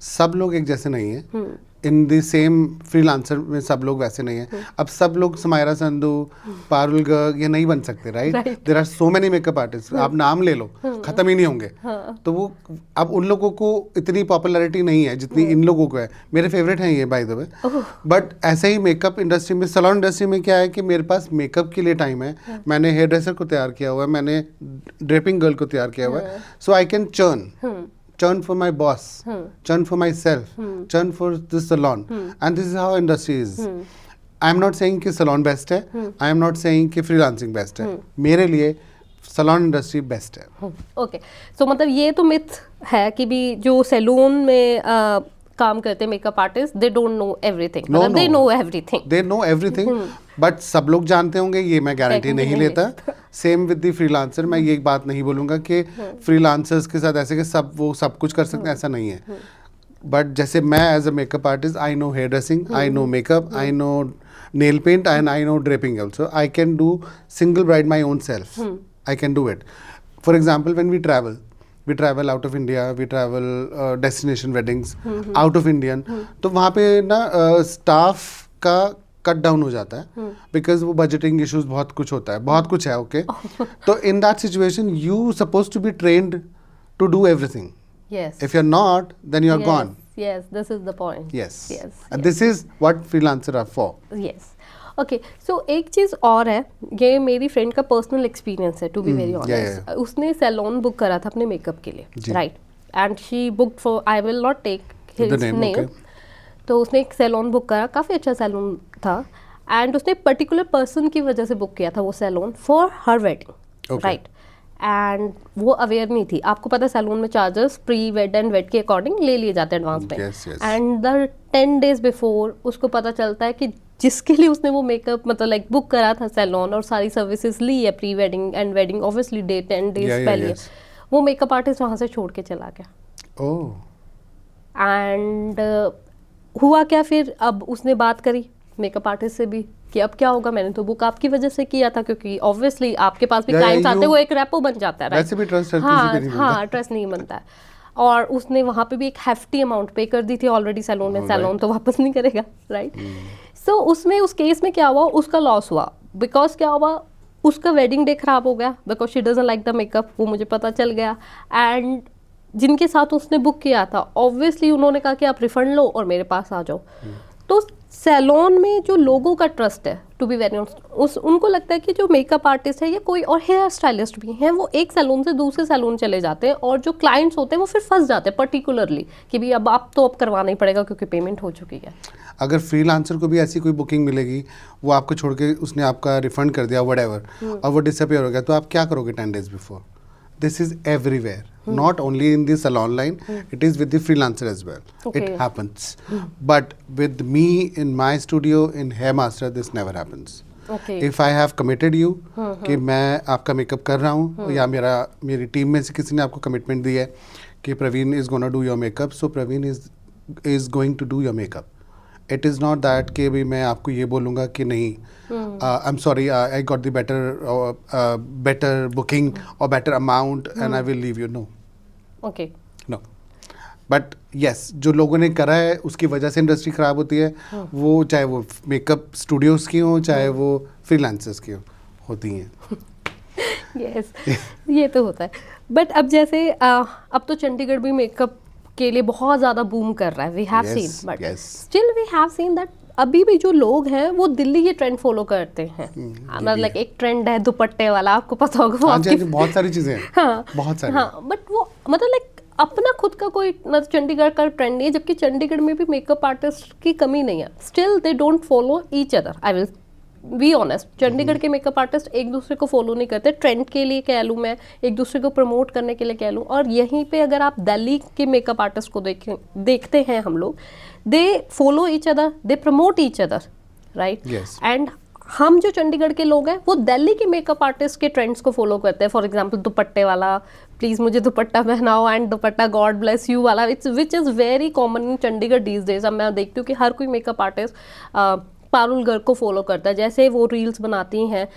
सब लोग एक जैसे नहीं है। इन द सेम फ्रीलांसर में सब लोग वैसे नहीं है। अब सब लोग समायरा संधू, पारुल गर्ग ये नहीं बन सकते, राइट? There are so many makeup artist, आप नाम ले लो, खत्म ही नहीं होंगे। तो वो अब उन लोगों को इतनी पॉपुलैरिटी नहीं है जितनी इन लोगों को है। मेरे फेवरेट हैं ये, बाय द वे। बट ऐसे ही मेकअप इंडस्ट्री में, सैलून इंडस्ट्री में क्या है कि मेरे पास मेकअप के लिए टाइम है, मैंने हेयर ड्रेसर को तैयार किया हुआ है, मैंने ड्रेपिंग गर्ल को तैयार किया हुआ है, so I can churn for my boss, churn for myself, churn for this salon, and this is how industry is. I am not saying कि salon best है, I am not saying कि freelancing best है, मेरे लिए salon industry best है। Okay, सो मतलब ये तो मिथ है कि भी जो सैलून में काम करते हैं makeup artist, they don't know everything, मतलब they know everything, they know everything, but सब लोग जानते होंगे, ये मैं गारंटी नहीं लेता। सेम विद द फ्रीलांसर, मैं ये बात नहीं बोलूँगा कि फ्रीलांसर्स के साथ ऐसे कि वो सब कुछ कर सकते हैं, ऐसा नहीं है। बट जैसे मैं as a makeup artist, I know hair dressing, I know makeup, I know nail paint and I know draping also. I can do single bride my own self, I can do it. For example, when we travel out of India, we travel destination weddings out of Indian, तो वहाँ पे ना staff का cut down हो जाता है, because वो budgeting issues बहुत कुछ होता है, बहुत कुछ है, ओके। तो in that situation you suppose to be trained to do everything. Yes. If you're not, then you're gone. Yes, this is the point. Yes. Yes. And this is what freelancers are for. Yes. Okay, so एक चीज़ और है, ये मेरी friend का personal experience है, to be very honest. उसने salon book करा था अपने मेकअप के लिए, right, and she book for, I will not take his name. तो उसने एक सैलून बुक करा, काफ़ी अच्छा सैलून था, एंड उसने पर्टिकुलर पर्सन की वजह से बुक किया था वो salon for her wedding, right. And वो अवेयर नहीं थी, आपको पता है सैलून में charges pre wed and wed के अकॉर्डिंग ले लिए जाते हैं एडवांस में, एंड द 10 days बिफोर उसको पता चलता है कि जिसके लिए उसने वो मेकअप मतलब लाइक बुक करा था सैलून और सारी सर्विसेज ली है pre wedding and wedding obviously day 10 days पहले, वो मेकअप आर्टिस्ट वहाँ से छोड़ के चला गया। एंड हुआ क्या फिर, अब उसने बात करी मेकअप आर्टिस्ट से भी कि अब क्या होगा, मैंने तो बुक आपकी वजह से किया था, क्योंकि ऑब्वियसली आपके पास भी क्लाइंट्स आते हैं, वो एक रेपो बन जाता है, वैसे भी ट्रस्ट हाँ ट्रस्ट नहीं बनता है। और उसने वहाँ पे भी एक हेफ्टी अमाउंट पे कर दी थी ऑलरेडी सैलून में, सैलून तो वापस नहीं करेगा, राइट। सो उसमें उस केस में क्या हुआ, उसका लॉस हुआ, बिकॉज क्या हुआ, उसका वेडिंग डे खराब हो गया, because she doesn't like the makeup, वो मुझे पता चल गया। एंड जिनके साथ उसने बुक किया था ऑब्वियसली उन्होंने कहा कि आप रिफंड लो और मेरे पास आ जाओ। तो सैलून में जो लोगों का ट्रस्ट है, टू बी वेरी ऑनेस्ट, उनको लगता है कि जो मेकअप आर्टिस्ट है या कोई और हेयर स्टाइलिस्ट भी हैं, वो एक सैलून से दूसरे सैलून चले जाते हैं, और जो क्लाइंट्स होते हैं वो फिर फंस जाते हैं पर्टिकुलरली कि भाई अब आप तो अब करवाना ही पड़ेगा क्योंकि पेमेंट हो चुकी है। अगर फ्रीलांसर को भी ऐसी कोई बुकिंग मिलेगी, वो आपको छोड़ के उसने आपका रिफंड कर दिया व्हाटएवर, और वो डिसअपीयर हो गया, तो आप क्या करोगे 10 days before? This is everywhere, not only in the salon line, it is with the freelancer as well. It happens. But with me in my studio in Hair Master, this never happens. If I have committed you कि मैं आपका makeup कर रहा हूँ, या मेरी team में से किसी ने आपको कमिटमेंट दी है कि Praveen is gonna do your makeup, so Praveen is going to do your makeup. It is not that कि भी मैं आपको ये बोलूँगा कि नहीं, I'm sorry, I got the better booking or better amount and I will leave you. No. Okay. No. But yes, जो लोगों ने करा है उसकी वजह से इंडस्ट्री खराब होती है, वो चाहे वो मेकअप स्टूडियोज की हो, चाहे वो फ्रीलांसर्स की होती हैं। Yes, ये तो होता है। बट अब जैसे अब तो चंडीगढ़ भी मेकअप के लिए बहुत ज़्यादा बूम कर रहा है, we have seen, but still we have seen that अभी भी जो लोग हैं वो दिल्ली ये ट्रेंड फॉलो करते हैं। मतलब लाइक एक ट्रेंड है दुपट्टे वाला, आपको पता होगा, वो आपकी बहुत सारी चीज़ें हैं, हाँ बहुत सारी, हाँ, बट वो मतलब लाइक अपना खुद का कोई मतलब चंडीगढ़ का ट्रेंड नहीं है, जबकि चंडीगढ़ में भी मेकअप आर्टिस्ट की कमी नहीं है, still they don't follow each other. I will be honest, Chandigarh के मेकअप आर्टिस्ट एक दूसरे को फॉलो नहीं करते, ट्रेंड के लिए कह लूँ मैं, एक दूसरे को प्रमोट करने के लिए कह लूँ। और यहीं पे अगर आप दिल्ली के मेकअप आर्टिस्ट को देखते हैं हम लोग, they follow each other, they promote each other, right. And हम जो चंडीगढ़ के लोग हैं वो दिल्ली के मेकअप आर्टिस्ट के ट्रेंड्स को फॉलो करते हैं। फॉर एग्जांपल दुपट्टे वाला, प्लीज़ मुझे दुपट्टा पहनाओ, एंड दुपट्टा गॉड ब्लेस यू वाला, which is very common in Chandigarh these days. अब मैं देखती हूँ कि हर कोई मेकअप आर्टिस्ट पारुल गर्ग को फॉलो करता है, जैसे वो रील्स बनाती हैं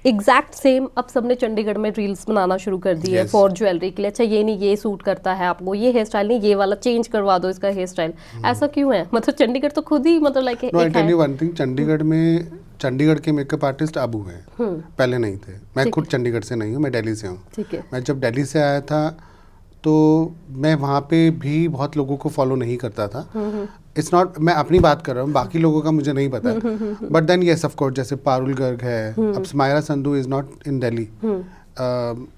एग्जैक्ट सेम अब सबने चंडीगढ़ में रील्स बनाना शुरू कर दी है फॉर ज्वेलरी के लिए। अच्छा ये नहीं, ये सूट करता है आपको, ये हेयर स्टाइल नहीं, ये वाला चेंज करवा दो इसका हेयर स्टाइल। ऐसा क्यों है? मतलब चंडीगढ़ तो खुद ही मतलब like no, I tell you one thing, Chandigarh के मेकअप आर्टिस्ट अब हुए हैं, पहले नहीं थे। मैं खुद चंडीगढ़ से नहीं हूँ, मैं दिल्ली से हूँ। ठीक है। मैं जब दिल्ली से आया था तो मैं वहाँ पे भी बहुत लोगों को फॉलो नहीं करता था। इट्स नॉट, मैं अपनी बात कर रहा हूँ, बाकी लोगों का मुझे नहीं पता। But then yes of course, जैसे पारुल गर्ग है, अब Smayra Sandhu is not in Delhi,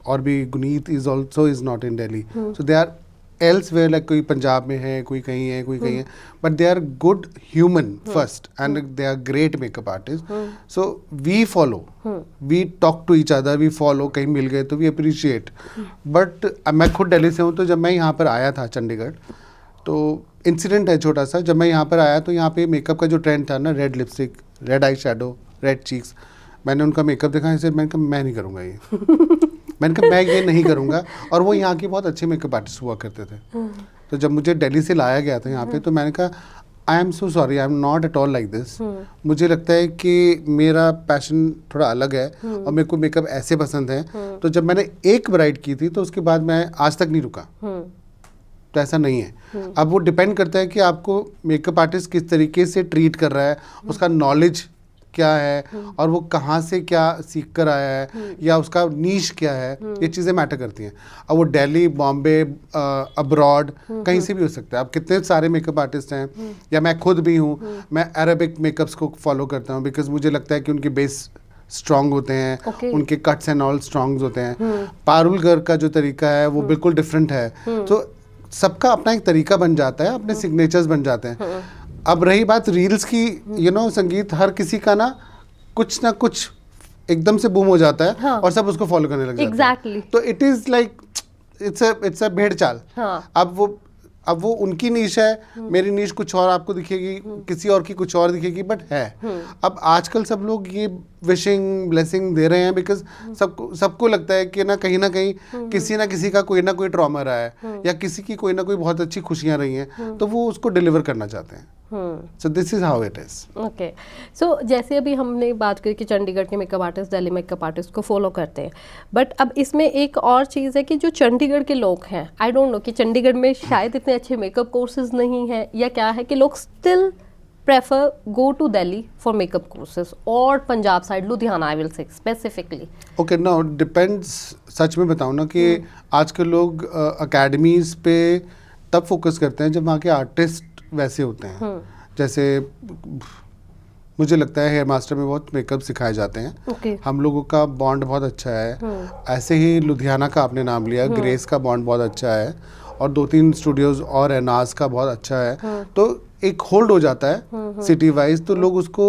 और भी Guneet is also is not in Delhi, so they are elsewhere, like कोई पंजाब में है, कोई कहीं है, कोई कहीं है, but they are good human first, and they are great makeup artists. So we follow, we talk to each other, we follow, कहीं मिल गए तो we appreciate. But मैं खुद दिल्ली से हूँ, तो जब मैं यहाँ पर आया था चंडीगढ़, तो इंसिडेंट है छोटा सा। जब मैं यहाँ पर आया तो यहाँ पे मेकअप का जो ट्रेंड था ना, red lipstick, red eye shadow, red cheeks, मैंने उनका मेकअप देखा, ऐसे मैंने कहा मैं नहीं करूँगा ये मैंने कहा मैं ये नहीं करूँगा। और वो यहाँ के बहुत अच्छे मेकअप आर्टिस्ट हुआ करते थे। तो जब मुझे दिल्ली से लाया गया था यहाँ पे, तो मैंने कहा I am so sorry, I am not at all like this. मुझे लगता है कि मेरा पैशन थोड़ा अलग है और मेरे को मेकअप ऐसे पसंद है। तो जब मैंने एक ब्राइड की थी तो उसके बाद मैं आज तक नहीं रुका। तो ऐसा नहीं है। अब वो डिपेंड करता है कि आपको मेकअप आर्टिस्ट किस तरीके से ट्रीट कर रहा है, उसका नॉलेज क्या है और वो कहाँ से क्या सीख कर आया है या उसका नीश क्या है, ये चीज़ें मैटर करती हैं। अब वो दिल्ली, बॉम्बे, अब्रॉड कहीं से भी हो सकता है। अब कितने सारे मेकअप आर्टिस्ट हैं, या मैं खुद भी हूँ, मैं अरेबिक मेकअप्स को फॉलो करता हूँ बिकॉज मुझे लगता है कि उनके बेस स्ट्रॉन्ग होते हैं, Okay. उनके कट्स एंड ऑल स्ट्रॉन्ग होते हैं। पारुल गर्ग का जो तरीका है वो बिल्कुल डिफरेंट है। तो सबका अपना एक तरीका बन जाता है, अपने सिग्नेचर्स बन जाते हैं। अब रही बात रील्स की, संगीत हर किसी का ना कुछ एकदम से बूम हो जाता है हाँ. और सब उसको फॉलो करने लग जाते हैं। Exactly. तो it is like it's a भेड़ चाल। हाँ. अब वो उनकी नीश है, मेरी नीश कुछ और आपको दिखेगी, किसी और की कुछ और दिखेगी, बट है। अब आजकल सब लोग ये विशिंग ब्लेसिंग दे रहे हैं बिकॉज सबको लगता है कि ना कहीं किसी ना किसी का कोई ना कोई ट्रॉमा रहा है या किसी की कोई ना कोई बहुत अच्छी खुशियां रही हैं, तो वो उसको डिलीवर करना चाहते हैं। So this is how it is. Okay, so जैसे अभी हमने बात करी कि चंडीगढ़ के makeup artist Delhi makeup artist को फॉलो करते हैं, बट अब इसमें एक और चीज़ है कि जो चंडीगढ़ के लोग हैं, आई डोंट नो कि चंडीगढ़ में शायद इतने अच्छे मेकअप कोर्सेज नहीं हैं या क्या है कि लोग still prefer go to Delhi for makeup courses और Punjab side, Ludhiana I will say specifically. Okay, no depends. सच में बताऊँ ना कि आजकल लोग अकेडमीज पे तब फोकस करते हैं जब वहाँ के आर्टिस्ट वैसे होते हैं। जैसे मुझे लगता है हेयर मास्टर में बहुत मेकअप सिखाए जाते हैं। Okay. हम लोगों का बॉन्ड बहुत अच्छा है। ऐसे ही लुधियाना का आपने नाम लिया, ग्रेस का बॉन्ड बहुत अच्छा है और 2-3 स्टूडियोज और है, नाज का बहुत अच्छा है। तो एक होल्ड हो जाता है सिटी वाइज। तो लोग उसको,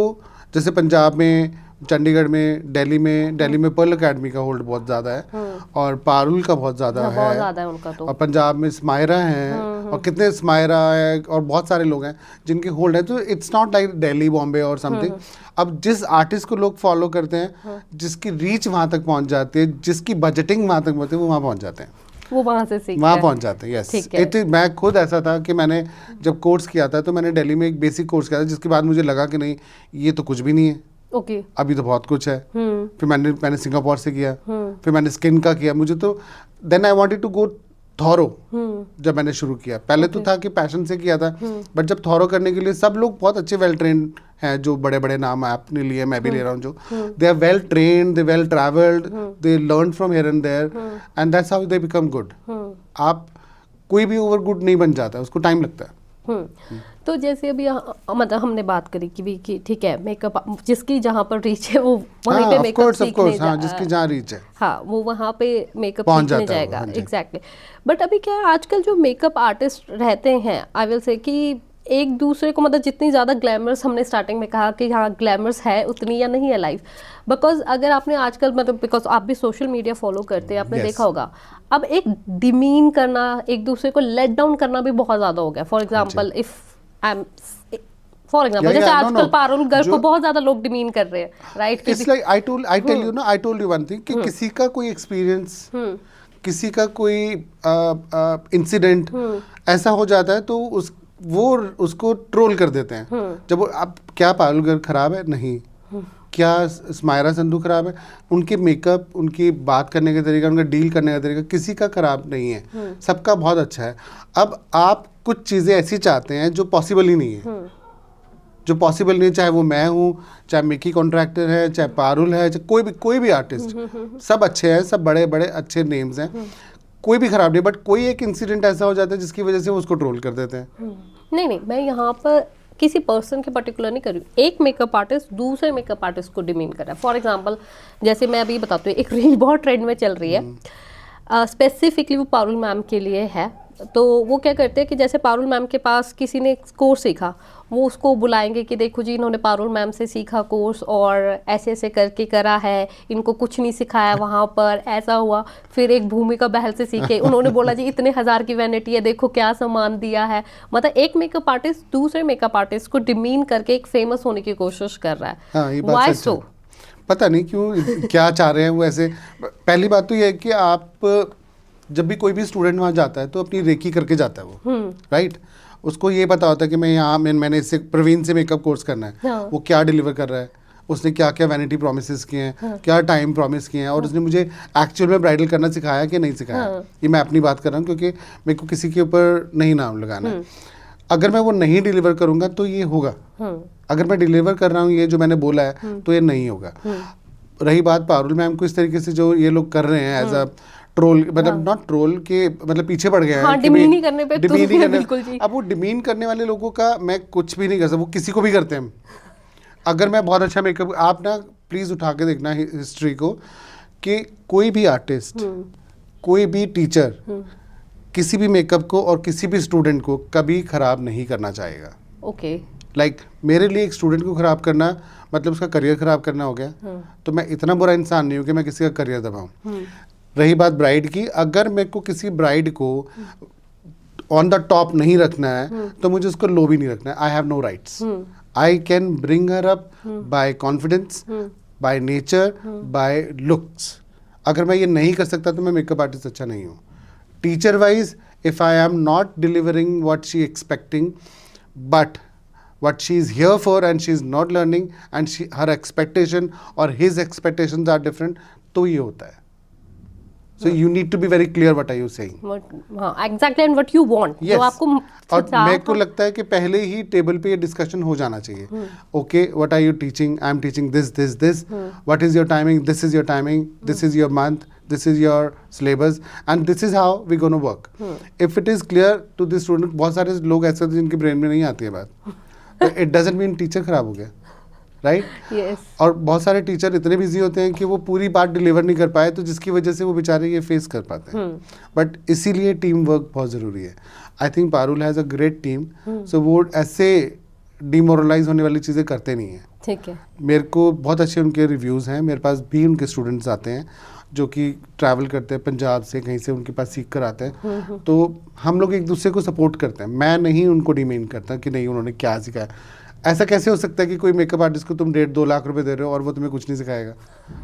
जैसे पंजाब में, चंडीगढ़ में, दिल्ली में पर्ल अकेडमी का होल्ड बहुत ज़्यादा है और पारुल का बहुत ज़्यादा है। बहुत ज़्यादा है उनका तो। और पंजाब में स्मायरा हैं और कितने स्मायरा है और बहुत सारे लोग हैं जिनके होल्ड है। तो it's not like Delhi, Bombay और समथिंग। अब जिस आर्टिस्ट को लोग फॉलो करते हैं, जिसकी रीच वहाँ तक पहुँच जाती है, जिसकी बजटिंग वहाँ तक पहुँचती है, वो वहाँ पहुँच जाते हैं, वो वहाँ से सीखते वहाँ हैं। पहुँच जाते हैं। यस, मैं खुद ऐसा था कि मैंने जब कोर्स किया था तो मैंने दिल्ली में एक बेसिक कोर्स किया था, जिसके बाद मुझे लगा कि नहीं, ये तो कुछ भी नहीं है। ओके, अभी तो बहुत कुछ है। फिर मैंने सिंगापुर से किया, फिर मैंने स्किन का किया। मुझे तो then I wanted to go thorough. जब मैंने शुरू किया, पहले तो था कि पैशन से किया था, बट जब थॉरो करने के लिए सब लोग बहुत अच्छे वेल ट्रेंड हैं, जो बड़े बड़े नाम आपने लिए, मैं भी ले रहा हूँ, जो they are well trained, they well travelled, they learn from here and there and that's how they become good. आप कोई भी ओवर गुड नहीं बन जाता, उसको टाइम लगता है। तो जैसे अभी मतलब हमने बात करी कि ठीक है, मेकअप जिसकी जहाँ पर रीच है वो वहीं पे मेकअप सीखने जिसकी जहाँ रीच है, हाँ, वो वहाँ पे मेकअप सीखने जाएगा। एग्जैक्टली। बट अभी क्या है, आजकल जो मेकअप आर्टिस्ट रहते हैं, आई विल से कि एक दूसरे को, मतलब जितनी ज़्यादा ग्लैमरस, हमने स्टार्टिंग में कहा कि हाँ ग्लैमरस है, उतनी या नहीं है लाइफ। बिकॉज अगर आपने आजकल, मतलब बिकॉज आप भी सोशल मीडिया फॉलो करते हैं, आपने देखा होगा, अब एक डिमीन करना, एक दूसरे को लेट डाउन करना भी बहुत ज़्यादा हो गया। फॉर एग्जाम्पल जैसे आजकल पारुल गर्ग को बहुत ज्यादा लोग डिमीन कर रहे हैं, right? It's like I told you one thing कि किसी का कोई एक्सपीरियंस, किसी का कोई इंसिडेंट ऐसा हो जाता है तो वो उसको ट्रोल कर देते हैं। जब वो, अब क्या पारुल गर्ग खराब है? नहीं। क्या स्मायरा संधू खराब है? उनके मेकअप, उनकी बात करने का तरीका, उनका डील करने का तरीका किसी का खराब नहीं है, सबका बहुत अच्छा है। अब आप कुछ चीज़ें ऐसी चाहते हैं जो पॉसिबल ही नहीं है, जो पॉसिबल नहीं है, चाहे वो मैं हूँ, चाहे मिकी कॉन्ट्रैक्टर है, चाहे पारुल है, चाहे कोई भी आर्टिस्ट, सब अच्छे हैं, सब बड़े बड़े अच्छे नेम्स हैं, कोई भी खराब नहीं। बट कोई एक इंसिडेंट ऐसा हो जाता है जिसकी वजह से वो उसको ट्रोल कर देते हैं। नहीं, मैं यहाँ पर किसी पर्सन के पर्टिकुलर नहीं कर रही हूँ। एक मेकअप आर्टिस्ट दूसरे मेकअप आर्टिस्ट को डिमीन कर रहा है। फॉर एग्जांपल, जैसे मैं अभी बताती हूँ, एक रील बहुत ट्रेंड में चल रही है, स्पेसिफिकली वो पारुल मैम के लिए है। तो वो क्या करते हैं कि जैसे पारुल मैम के पास किसी ने कोर्स सीखा, वो उसको बुलाएंगे कि देखो जी, इन्होंने पारुल मैम से सीखा कोर्स और ऐसे ऐसे करके करा है, इनको कुछ नहीं सिखाया वहाँ पर, ऐसा हुआ। फिर एक भूमिका बहल से सीखे, उन्होंने बोला जी इतने हज़ार की वैनिटी है, देखो क्या सामान दिया है। मतलब एक मेकअप आर्टिस्ट दूसरे मेकअप आर्टिस्ट को डिमीन करके एक फेमस होने की कोशिश कर रहा है। Why so? पता नहीं क्यों, क्या चाह रहे हैं वो ऐसे। पहली बात तो ये है कि आप जब भी कोई भी स्टूडेंट वहाँ जाता है तो अपनी रेकी करके जाता है वो, राइट? उसको ये पता होता है कि मैं यहाँ मैंने इससे प्रवीण से मेकअप कोर्स करना है। हाँ। वो क्या डिलीवर कर रहा है, उसने क्या क्या वैनिटी प्रोमिसेस किए हैं, हाँ। क्या टाइम प्रॉमिस किए हैं, और उसने मुझे एक्चुअल में ब्राइडल करना सिखाया कि नहीं सिखाया। हाँ। ये मैं अपनी बात कर रहा हूँ क्योंकि मेरे को किसी के ऊपर नहीं नाम लगाना है। अगर मैं वो नहीं डिलीवर करूँगा तो ये होगा, अगर मैं डिलीवर कर रहा हूँ ये जो मैंने बोला है तो ये नहीं होगा। रही बात पारुल मैम को, इस तरीके से जो ये लोग कर रहे हैं एज अ ट्रोल, मतलब नॉट ट्रोल के मतलब पीछे पड़ गए हैं। हाँ, डिमीन ही करने पे डिमीन ही करने, बिल्कुल जी। अब वो डिमीन करने वाले लोगों का मैं कुछ भी नहीं कर सकता, वो किसी को भी करते हैं। अगर मैं बहुत अच्छा मेकअप, आप ना प्लीज उठा के देखना हिस्ट्री को कि कोई भी आर्टिस्ट, कोई भी टीचर किसी भी मेकअप को और किसी भी स्टूडेंट को कभी खराब नहीं करना चाहेगा। ओके। लाइक मेरे लिए एक स्टूडेंट को खराब करना मतलब उसका करियर खराब करना हो गया। तो मैं इतना बुरा इंसान नहीं हूँ कि मैं किसी का करियर दबाऊं। रही बात ब्राइड की, अगर मेरे को किसी ब्राइड को ऑन द टॉप नहीं रखना है तो मुझे उसको लो भी नहीं रखना है। I have no rights. I can bring her up by confidence, by nature, by looks. अगर मैं ये नहीं कर सकता तो मैं मेकअप आर्टिस्ट अच्छा नहीं हूँ। Teacher wise, if I am not delivering what she expecting but what she is here for and she is not learning and her expectation or his expectations are different, तो ये होता है। So you need to be very clear what are you saying. हाँ, exactly, and what you want. Yes. जो आपको और मेरे को लगता है कि पहले ही टेबल पे ये डिस्कशन हो जाना चाहिए। Okay, what are you teaching? I am teaching this, this, this. What is your timing? This is your timing. This is your month. This is your syllabus. And this is how we're going to work. If it is clear to the student, बहुत सारे लोग ऐसे होते हैं जिनके brain में नहीं आती है बात। तो इट डजंट मीन टीचर खराब हो गया, राइट? Yes. और बहुत सारे टीचर इतने बिजी होते हैं कि वो पूरी बात डिलीवर नहीं कर पाए, तो जिसकी वजह से वो बेचारे ये फेस कर पाते हैं। बट इसीलिए टीम वर्क बहुत ज़रूरी है। I think Parul has a great team, so वो ऐसे डिमोरलाइज होने वाली चीज़ें करते नहीं हैं। ठीक है। मेरे को बहुत अच्छे उनके रिव्यूज़ हैं, मेरे पास भी उनके स्टूडेंट्स आते हैं जो कि ट्रैवल करते हैं पंजाब से, कहीं से उनके पास सीख कर आते हैं। तो हम लोग एक दूसरे को सपोर्ट करते हैं। मैं नहीं उनको डिमेन करता कि नहीं उन्होंने क्या सिखाया। ऐसा कैसे हो सकता है कि कोई मेकअप आर्टिस्ट को तुम 1.5-2 लाख रुपए दे रहे हो और वो तुम्हें कुछ नहीं सिखाएगा?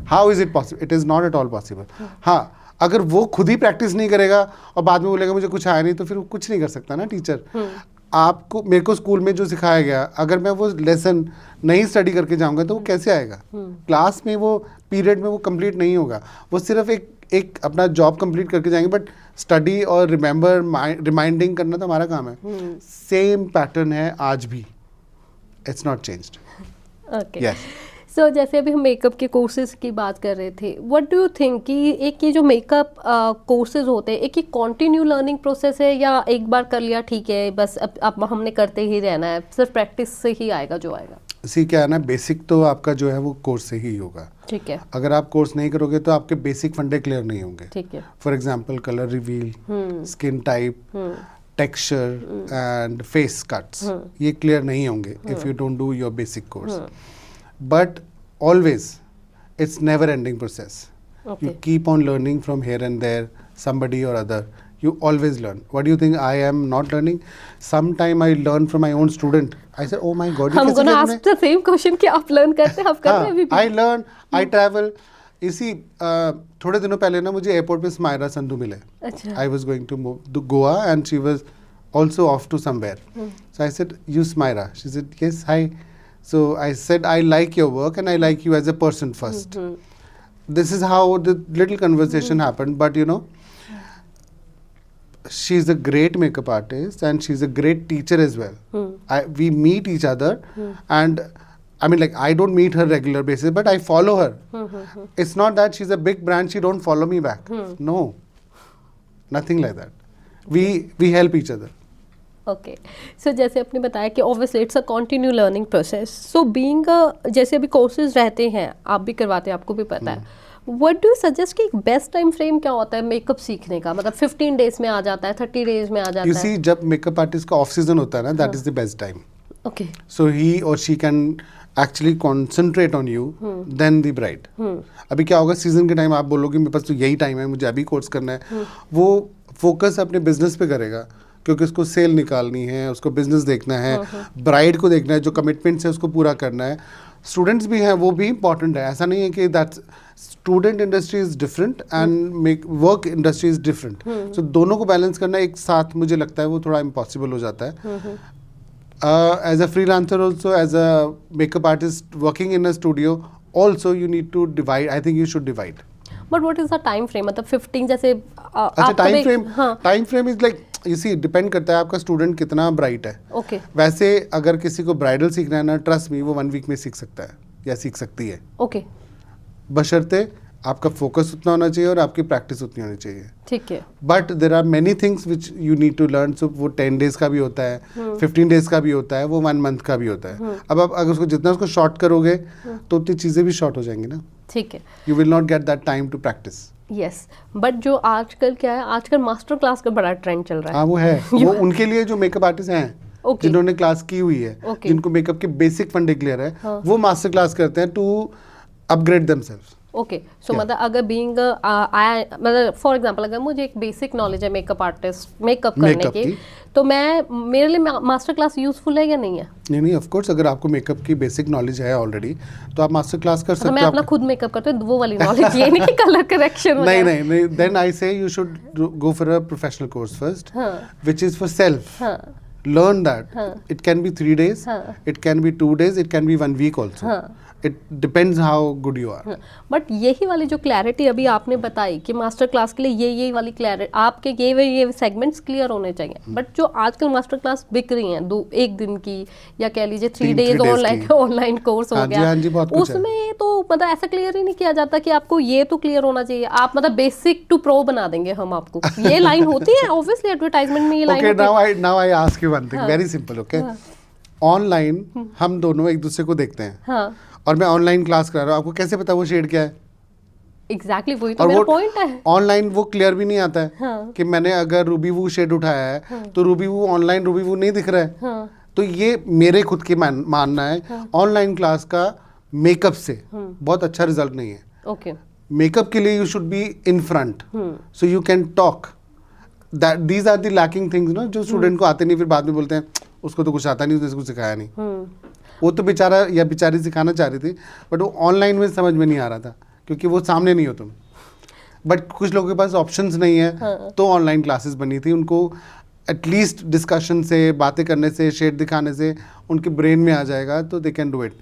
How is it possible? It is not at all possible. हाँ, अगर वो खुद ही प्रैक्टिस नहीं करेगा और बाद में बोलेगा मुझे कुछ आया नहीं, तो फिर वो कुछ नहीं कर सकता ना टीचर। आपको, मेरे को स्कूल में जो सिखाया गया, अगर मैं वो लेसन नहीं स्टडी करके जाऊंगा तो वो कैसे आएगा? क्लास में वो पीरियड में वो कंप्लीट नहीं होगा। वो सिर्फ एक अपना जॉब कंप्लीट करके जाएंगे, बट स्टडी और रिमाइंडिंग करना तो हमारा काम है। सेम पैटर्न है आज भी, it's not changed. Okay. Yes. So जैसे अभी हम मेकअप के कोर्सेज की बात कर रहे थे, व्हाट डू यू थिंक कि एक ये जो मेकअप कोर्सेज होते हैं, एक ये कॉन्टिन्यू लर्निंग प्रोसेस है या एक बार कर लिया ठीक है बस अब हमने करते ही रहना है, सिर्फ प्रैक्टिस से ही आएगा जो आएगा? सी क्या है ना, बेसिक तो आपका जो है वो कोर्स से ही होगा। ठीक है। अगर आप कोर्स नहीं करोगे तो आपके बेसिक फंडे क्लियर नहीं होंगे। ठीक है। For example colour reveal, skin type, texture and face cuts, ये क्लियर नहीं होंगे if you don't do your basic course. But always it's never ending process. You keep on learning from here and there, somebody or other. You always learn. What do you think I am not learning? Sometime I learn from my own student. I said, oh my God. I'm going to ask the same question कि आप learn करते हैं, आप कर रहे हैं अभी भी? I learn, I travel. इसी थोड़े दिनों पहले ना मुझे एयरपोर्ट पे स्माइरा संधू मिले। अच्छा। I was going to move to Goa and she was also off to somewhere. So I said, you Smaira? She said, yes, hi. So I said, I like your work and I like you as a person first. This is how the little conversation happened, but you know, she's a great makeup artist and she's a great teacher as well. We meet each other and I mean, like, I don't meet her regular basis, but I follow her. It's not that she's a big brand, she don't follow me back. No, nothing like that. We help each other. Okay. So जैसे आपने बताया कि obviously it's a continue learning process. So being जैसे अभी courses रहते हैं, आप भी करवाते हैं, आपको भी पता है, व्हाट डू यू सजेस्ट कि एक बेस्ट टाइम फ्रेम क्या होता है मेकअप सीखने का? मतलब 15 डेज में आ जाता है, 30 डेज में आ जाता है? You see, जब मेकअप आर्टिस्ट का ऑफ सीजन होता है ना, that is the best time. Okay. So he or she can actually concentrate on you than the bride. अभी क्या होगा, सीजन के टाइम आप बोलोगे मेरे पास तो यही टाइम है, मुझे अभी कोर्स करना है, वो फोकस अपने बिजनेस पे करेगा क्योंकि उसको सेल निकालनी है, उसको बिजनेस देखना है, ब्राइड को देखना है, जो कमिटमेंट्स है उसको पूरा करना है। स्टूडेंट्स भी हैं, वो भी इंपॉर्टेंट है। ऐसा नहीं है कि that student industry is different and work industry is different. So दोनों को बैलेंस करना एक साथ मुझे लगता है वो थोड़ा इम्पॉसिबल हो जाता है। As a freelancer also, as a makeup artist working in a studio also, you need to divide. I think you should divide. But what is the time frame? मतलब 15 जैसे अच्छा, टाइम फ्रेम इज लाइक इसी depend करता है आपका student कितना bright है। Okay वैसे अगर किसी को ब्राइडल सीखना है ना, ट्रस्ट मी, वो 1 वीक में सीख सकता है या सीख सकती है, ओके बशर्ते आपका फोकस उतना होना चाहिए और आपकी प्रैक्टिस उतनी होनी चाहिए। ठीक है। But there are many things which you need to learn. So वो 10 डेज का भी होता है, 15 डेज का भी होता है, वो 1 मंथ का भी होता है। अब आप अगर उसको जितना उसको शॉर्ट करोगे तो उतनी चीज़ें भी शॉर्ट हो जाएंगी ना। ठीक है। You will not get that time to practice. Yes, but जो आजकल क्या है, आजकल मास्टर क्लास का बड़ा ट्रेंड चल रहा है। हाँ वो है, वो उनके लिए जो मेकअप आर्टिस्ट हैं Okay. जिन्होंने क्लास की हुई है, Okay. जिनको मेकअप के बेसिक फंडे क्लियर है, हाँ. वो मास्टर क्लास करते हैं to upgrade themselves. Okay so Yeah. मतलब अगर बीइंग मतलब फॉर एग्जांपल अगर मुझे एक बेसिक नॉलेज है मेकअप आर्टिस्ट मेकअप करने Makeup की, की। तो मेरे लिए मास्टर क्लास यूजफुल है या नहीं है? नहीं नहीं, ऑफ कोर्स अगर आपको मेकअप की बेसिक नॉलेज है ऑलरेडी तो आप मास्टर क्लास कर तो सकते मैं हो। अपना खुद मेकअप करती हूँ, वो वाली नॉलेज, ये नहीं कि कलर करेक्शन नहीं नहीं नहीं, देन आई से you should go for a professional course first, हाँ which is for self. हाँ Learn that. हाँ. It can be 3 days, हाँ. it can be 2 days, it can be 1 week also. हाँ. It depends how good you are. But यही वाली जो clarity अभी आपने बताई कि मास्टर क्लास के लिए ये वाली क्लैरिटी, आपके ये सेगमेंट्स क्लियर होने चाहिए। बट जो आजकल मास्टर क्लास बिक रही हैं 1 दिन की या कह लीजिए 3 डेज 3 days ऑनलाइन की। ऑनलाइन कोर्स हो हाँ जी, गया, हाँ जी, बहुत कुछ है। उसमें तो मतलब ऐसा क्लियर ही नहीं किया जाता कि आपको ये तो क्लियर होना चाहिए, आप मतलब बेसिक टू प्रो बना देंगे हम आपको। ये लाइन होती है ऑब्वियसली एडवर्टाइजमेंट में, ये लाइन Okay, होती है। now I ask you one thing, very simple, okay? Online हम दोनों एक दूसरे को देखते हैं हाँ और मैं ऑनलाइन क्लास करा रहा हूँ, आपको कैसे पता वो शेड क्या है? एग्जैक्टली वही तो और मेरा वो पॉइंट है। ऑनलाइन वो क्लियर भी नहीं आता है हाँ। कि मैंने अगर रूबी वू शेड उठाया है तो रूबी वू ऑनलाइन रूबी वू नहीं दिख रहा है। हाँ तो ये मेरे खुद की मानना है, ऑनलाइन क्लास का मेकअप से बहुत अच्छा रिजल्ट नहीं है। ओके मेकअप के लिए you should be in front so you can talk, that these are the lacking things ना, जो स्टूडेंट को आते नहीं, फिर बाद में बोलते हैं उसको तो कुछ आता नहीं, उसने कुछ सिखाया नहीं। वो तो बेचारा या बेचारी सिखाना चाह रही थी बट वो ऑनलाइन में समझ में नहीं आ रहा था क्योंकि वो सामने नहीं हो तुम। बट कुछ लोगों के पास ऑप्शंस नहीं है तो ऑनलाइन क्लासेस बनी थी, उनको एटलीस्ट डिस्कशन से, बातें करने से, शेड दिखाने से उनके ब्रेन में आ जाएगा तो they can do it.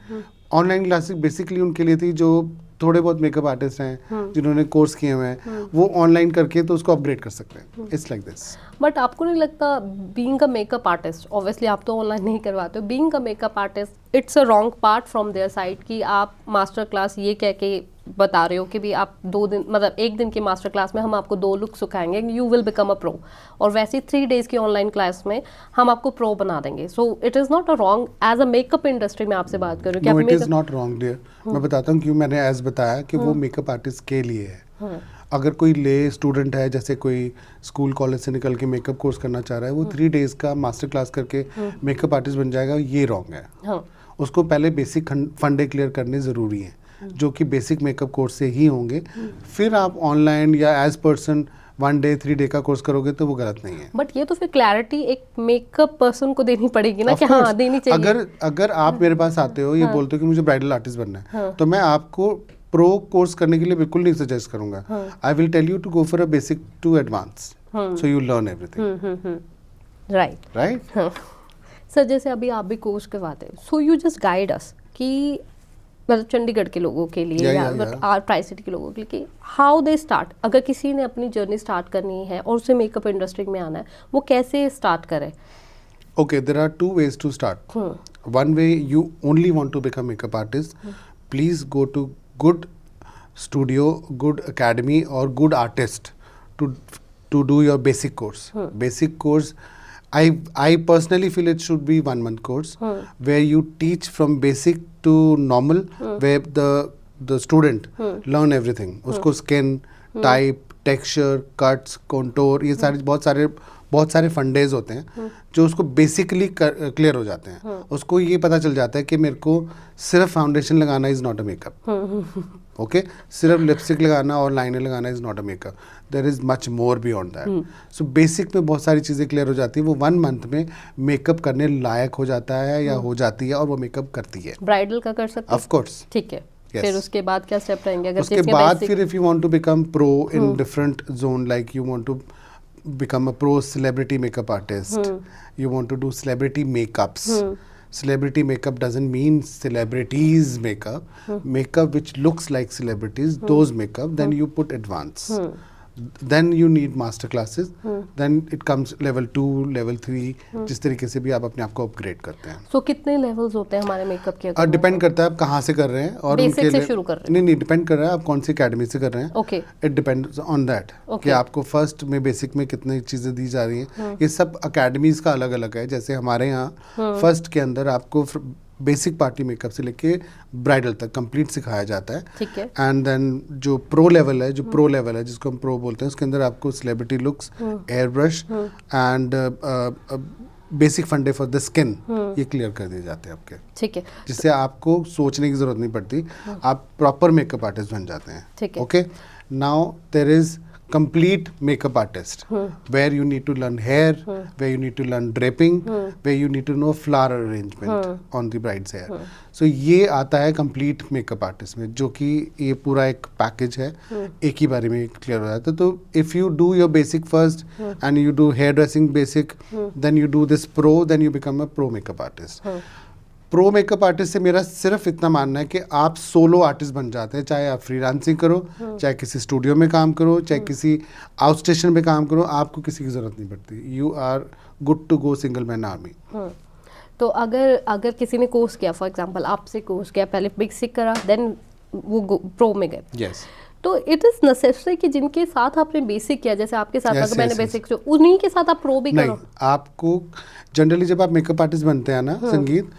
Online classes basically उनके लिए थी जो थोड़े बहुत मेकअप आर्टिस्ट हैं जिन्होंने कोर्स किए हुए हैं, वो ऑनलाइन करके तो उसको अपग्रेड कर सकते हैं। It's like this. बट आपको नहीं लगता being a makeup artist, obviously आप तो ऑनलाइन नहीं करवाते हो, being a makeup artist it's a wrong part from their side कि आप मास्टर क्लास ये कह के बता रहे हो कि भी आप 2 दिन मतलब 1 दिन की मास्टर क्लास में हम आपको 2 लुक सिखाएंगे, you will become a pro, और वैसे 3 डेज की ऑनलाइन क्लास में हम आपको प्रो बना देंगे। So it is not a wrong as a makeup industry में आपसे बात करूँ कि नो, आप it is not wrong dear. मैं बताता हूँ क्यों मैंने एज बताया कि वो मेकअप आर्टिस्ट के लिए है। अगर कोई ले स्टूडेंट है, जैसे कोई स्कूल कॉलेज से निकल के मेकअप कोर्स करना चाह रहा है, वो 3 डेज का मास्टर क्लास करके मेकअप आर्टिस्ट बन जाएगा, ये रॉन्ग है। हाँ उसको पहले बेसिक फंडे क्लियर करने ज़रूरी हैं जो कि बेसिक मेकअप कोर्स से ही होंगे। फिर आप ऑनलाइन या एज पर्सन 1 डे 3 डे का कोर्स करोगे तो वो गलत नहीं है। बट ये तो फिर क्लैरिटी एक मेकअप पर्सन को देनी पड़ेगी ना Of कि हाँ course, देनी चाहिए। अगर आप मेरे पास आते हो, ये बोलते हो कि मुझे ब्राइडल आर्टिस्ट बनना है, तो मैं आपको प्रो कोर्स करने के लिए बिल्कुल नहीं सजेस्ट करूंगा। I will tell you to go for a basic to advance so you learn everything. Right right. Sir जैसे अभी आप भी कोर्स करवाते हैं, so you just guide us कि मतलब चंडीगढ़ के लोगों के लिए या ट्राई सिटी के लोगों के लिए कि हाउ दे स्टार्ट, अगर किसी ने अपनी जर्नी स्टार्ट करनी है और उसे मेकअप इंडस्ट्री में आना है, वो कैसे स्टार्ट करे? Okay, there are 2 ways to start. One way, you only want to become makeup artist, please go to good studio, good academy or good artist to do your basic course. Basic course, I personally feel it should be 1 month course where you teach from basic to normal, where the student learn everything. उसको skin, type, texture, cuts, contour, ये सारे बहुत सारे फंडेज होते हैं जो उसको basically clear हो जाते हैं। उसको ये पता चल जाता है कि मेरे को सिर्फ फाउंडेशन लगाना is not a makeup, okay, सिर्फ लिपस्टिक लगाना और लाइनर लगाना is not a makeup, there is much more beyond that. So basic में बहुत सारी चीज़ें क्लियर हो जाती हैं, वो 1 मंथ में मेकअप करने लायक हो जाता है या हो जाती है और वो मेकअप करती है। ब्राइडल का कर सकते ऑफ कोर्स। ठीक है। Yes. फिर उसके बाद क्या स्टेप रहेंगे? अगर उसके बाद फिर if you want to become pro in different zone, like you want to become a pro celebrity makeup artist, you want to do celebrity makeups. Celebrity makeup doesn't mean celebrities makeup, makeup which looks like celebrities, those makeup, then you put advance. Then you need master classes, then it comes level 2, level 3, जिस तरीके से भी आप अपने आप को upgrade करते हैं। सो कितने लेवल्स होते हैं हमारे मेकअप के? और डिपेंड करता है आप कहाँ से कर रहे हैं और बेसिक उनके से शुरू कर रहे हैं? नहीं, डिपेंड कर रहा है आप कौन सी एकेडमी से कर रहे हैं। Okay, it depends on that कि आपको फर्स्ट में बेसिक में कितनी चीज़ें दी जा रही हैं। ये सब अकेडमीज़ का अलग अलग है। जैसे हमारे यहाँ फर्स्ट के अंदर आपको बेसिक पार्टी मेकअप से लेके ब्राइडल तक कंप्लीट सिखाया जाता है। ठीक है। एंड देन जो प्रो लेवल है जिसको हम प्रो बोलते हैं, उसके अंदर आपको celebrity looks, air brush and basic फंडे फॉर द स्किन ये क्लियर कर दिए जाते हैं आपके। ठीक है। जिससे आपको सोचने की जरूरत नहीं पड़ती, आप प्रॉपर मेकअप आर्टिस्ट बन जाते हैं। ठीक है। Okay, now there is complete makeup artist where you need to learn hair, where you need to learn draping, where you need to know flower arrangement on the bride's hair. So ये आता है complete makeup artist में, जो कि ये पूरा एक package है, एक ही बारे में क्लियर हो जाता है। तो if you do your basic first and you do hair dressing basic, then you do this pro, then you become a pro makeup artist. Pro makeup artist से मेरा सिर्फ इतना मानना है कि आप सोलो आर्टिस्ट बन जाते हैं, चाहे आप फ्रीलांसिंग करो, चाहे किसी स्टूडियो में काम करो, चाहे किसी आउट स्टेशन पे काम करो, आपको किसी की ज़रूरत नहीं पड़ती। You are good to go single man army. तो अगर किसी ने कोर्स किया, फॉर एग्जांपल आपसे कोर्स किया, पहले बेसिक करा, देन वो प्रो में गए, यस, तो इट इज़ नेसेसरी कि जिनके साथ आपने बेसिक किया, जैसे आपके साथ अगर मैंने बेसिक जो उन्हीं के साथ आप प्रो भी करो? नहीं, आपको जनरली जब आप मेकअप आर्टिस्ट बनते हैं ना संगीत,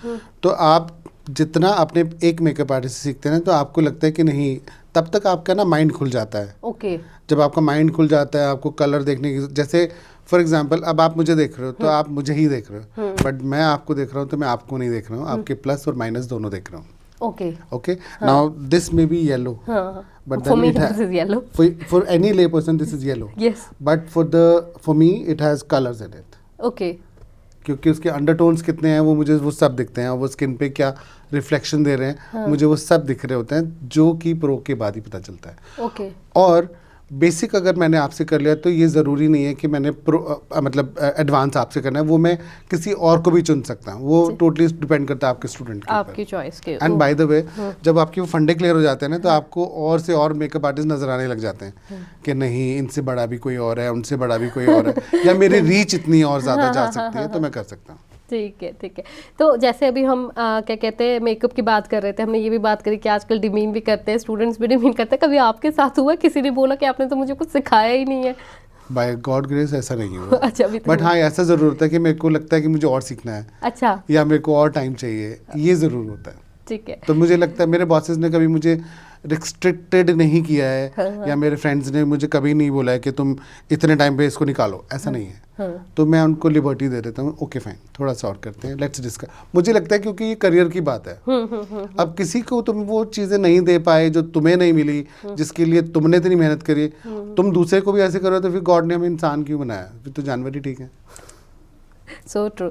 तो आप जितना अपने एक मेकअप आर्टिस्ट से सीखते हैं ना, तो आपको लगता है कि नहीं, तब तक आपका ना माइंड खुल जाता है। ओके। जब आपका माइंड खुल जाता है, आपको कलर देखने की, जैसे फॉर एग्जांपल अब आप मुझे देख रहे हो तो आप मुझे ही देख रहे हो, बट मैं आपको देख रहा हूँ तो मैं आपको नहीं देख रहा हूँ, आपके प्लस और माइनस दोनों देख रहा हूँ। Okay. Now this may be yellow, but for then me it this is yellow. For any lay person this is yellow. Yes. But for me it has colors in it. Okay. क्योंकि उसके undertones कितने हैं वो मुझे वो सब दिखते हैं, और वो स्किन पे क्या रिफ्लेक्शन दे रहे हैं मुझे वो सब दिख रहे होते हैं, जो कि प्रो के बाद ही पता चलता है। Okay. और बेसिक अगर मैंने आपसे कर लिया तो ये ज़रूरी नहीं है कि मैंने मतलब एडवांस आपसे करना है, वो मैं किसी और को भी चुन सकता हूँ। वो टोटली डिपेंड करता है आपके स्टूडेंट के ऊपर, आपकी चॉइस के। एंड बाय द वे जब आपके वो फंडे क्लियर हो जाते हैं ना, तो आपको और से और मेकअप आर्टिस्ट नजर आने लग जाते हैं कि नहीं, इनसे बड़ा भी कोई और है, उनसे बड़ा भी कोई और है, या मेरी रीच इतनी और ज़्यादा जा सकती है, तो मैं कर सकता हूँ। ठीक है, ठीक है। तो जैसे अभी हम क्या कहते हैं मेकअप की बात कर रहे थे, हमने ये भी बात करी कि आजकल डिमीन भी करते हैं, स्टूडेंट्स भी डिमीन करते हैं। कभी आपके साथ हुआ किसी ने बोला कि आपने तो मुझे कुछ सिखाया ही नहीं है? बाय गॉड ग्रेस ऐसा नहीं हुआ। अच्छा, अभी बट हाँ, ऐसा ज़रूर होता है कि मेरे को लगता है कि मुझे और सीखना है, अच्छा, या मेरे को और टाइम चाहिए, ये ज़रूर होता है। ठीक है। तो मुझे लगता है मेरे बॉसेस ने कभी मुझे रिस्ट्रिक्टेड नहीं किया है, या मेरे फ्रेंड्स ने मुझे कभी नहीं बोला है कि तुम इतने टाइम पे इसको निकालो, ऐसा नहीं है। तो मैं उनको लिबर्टी दे देता हूँ, ओके फाइन, थोड़ा सा और करते हैं, लेट्स डिस्कस। मुझे लगता है क्योंकि ये करियर की बात है, अब किसी को तुम वो चीज़ें नहीं दे पाए जो तुम्हें नहीं मिली, जिसके लिए तुमने इतनी मेहनत करी, तुम दूसरे को भी ऐसे करो, तो फिर गॉड ने हमें इंसान क्यों बनाया? फिर तो जानवर ही ठीक है। So true.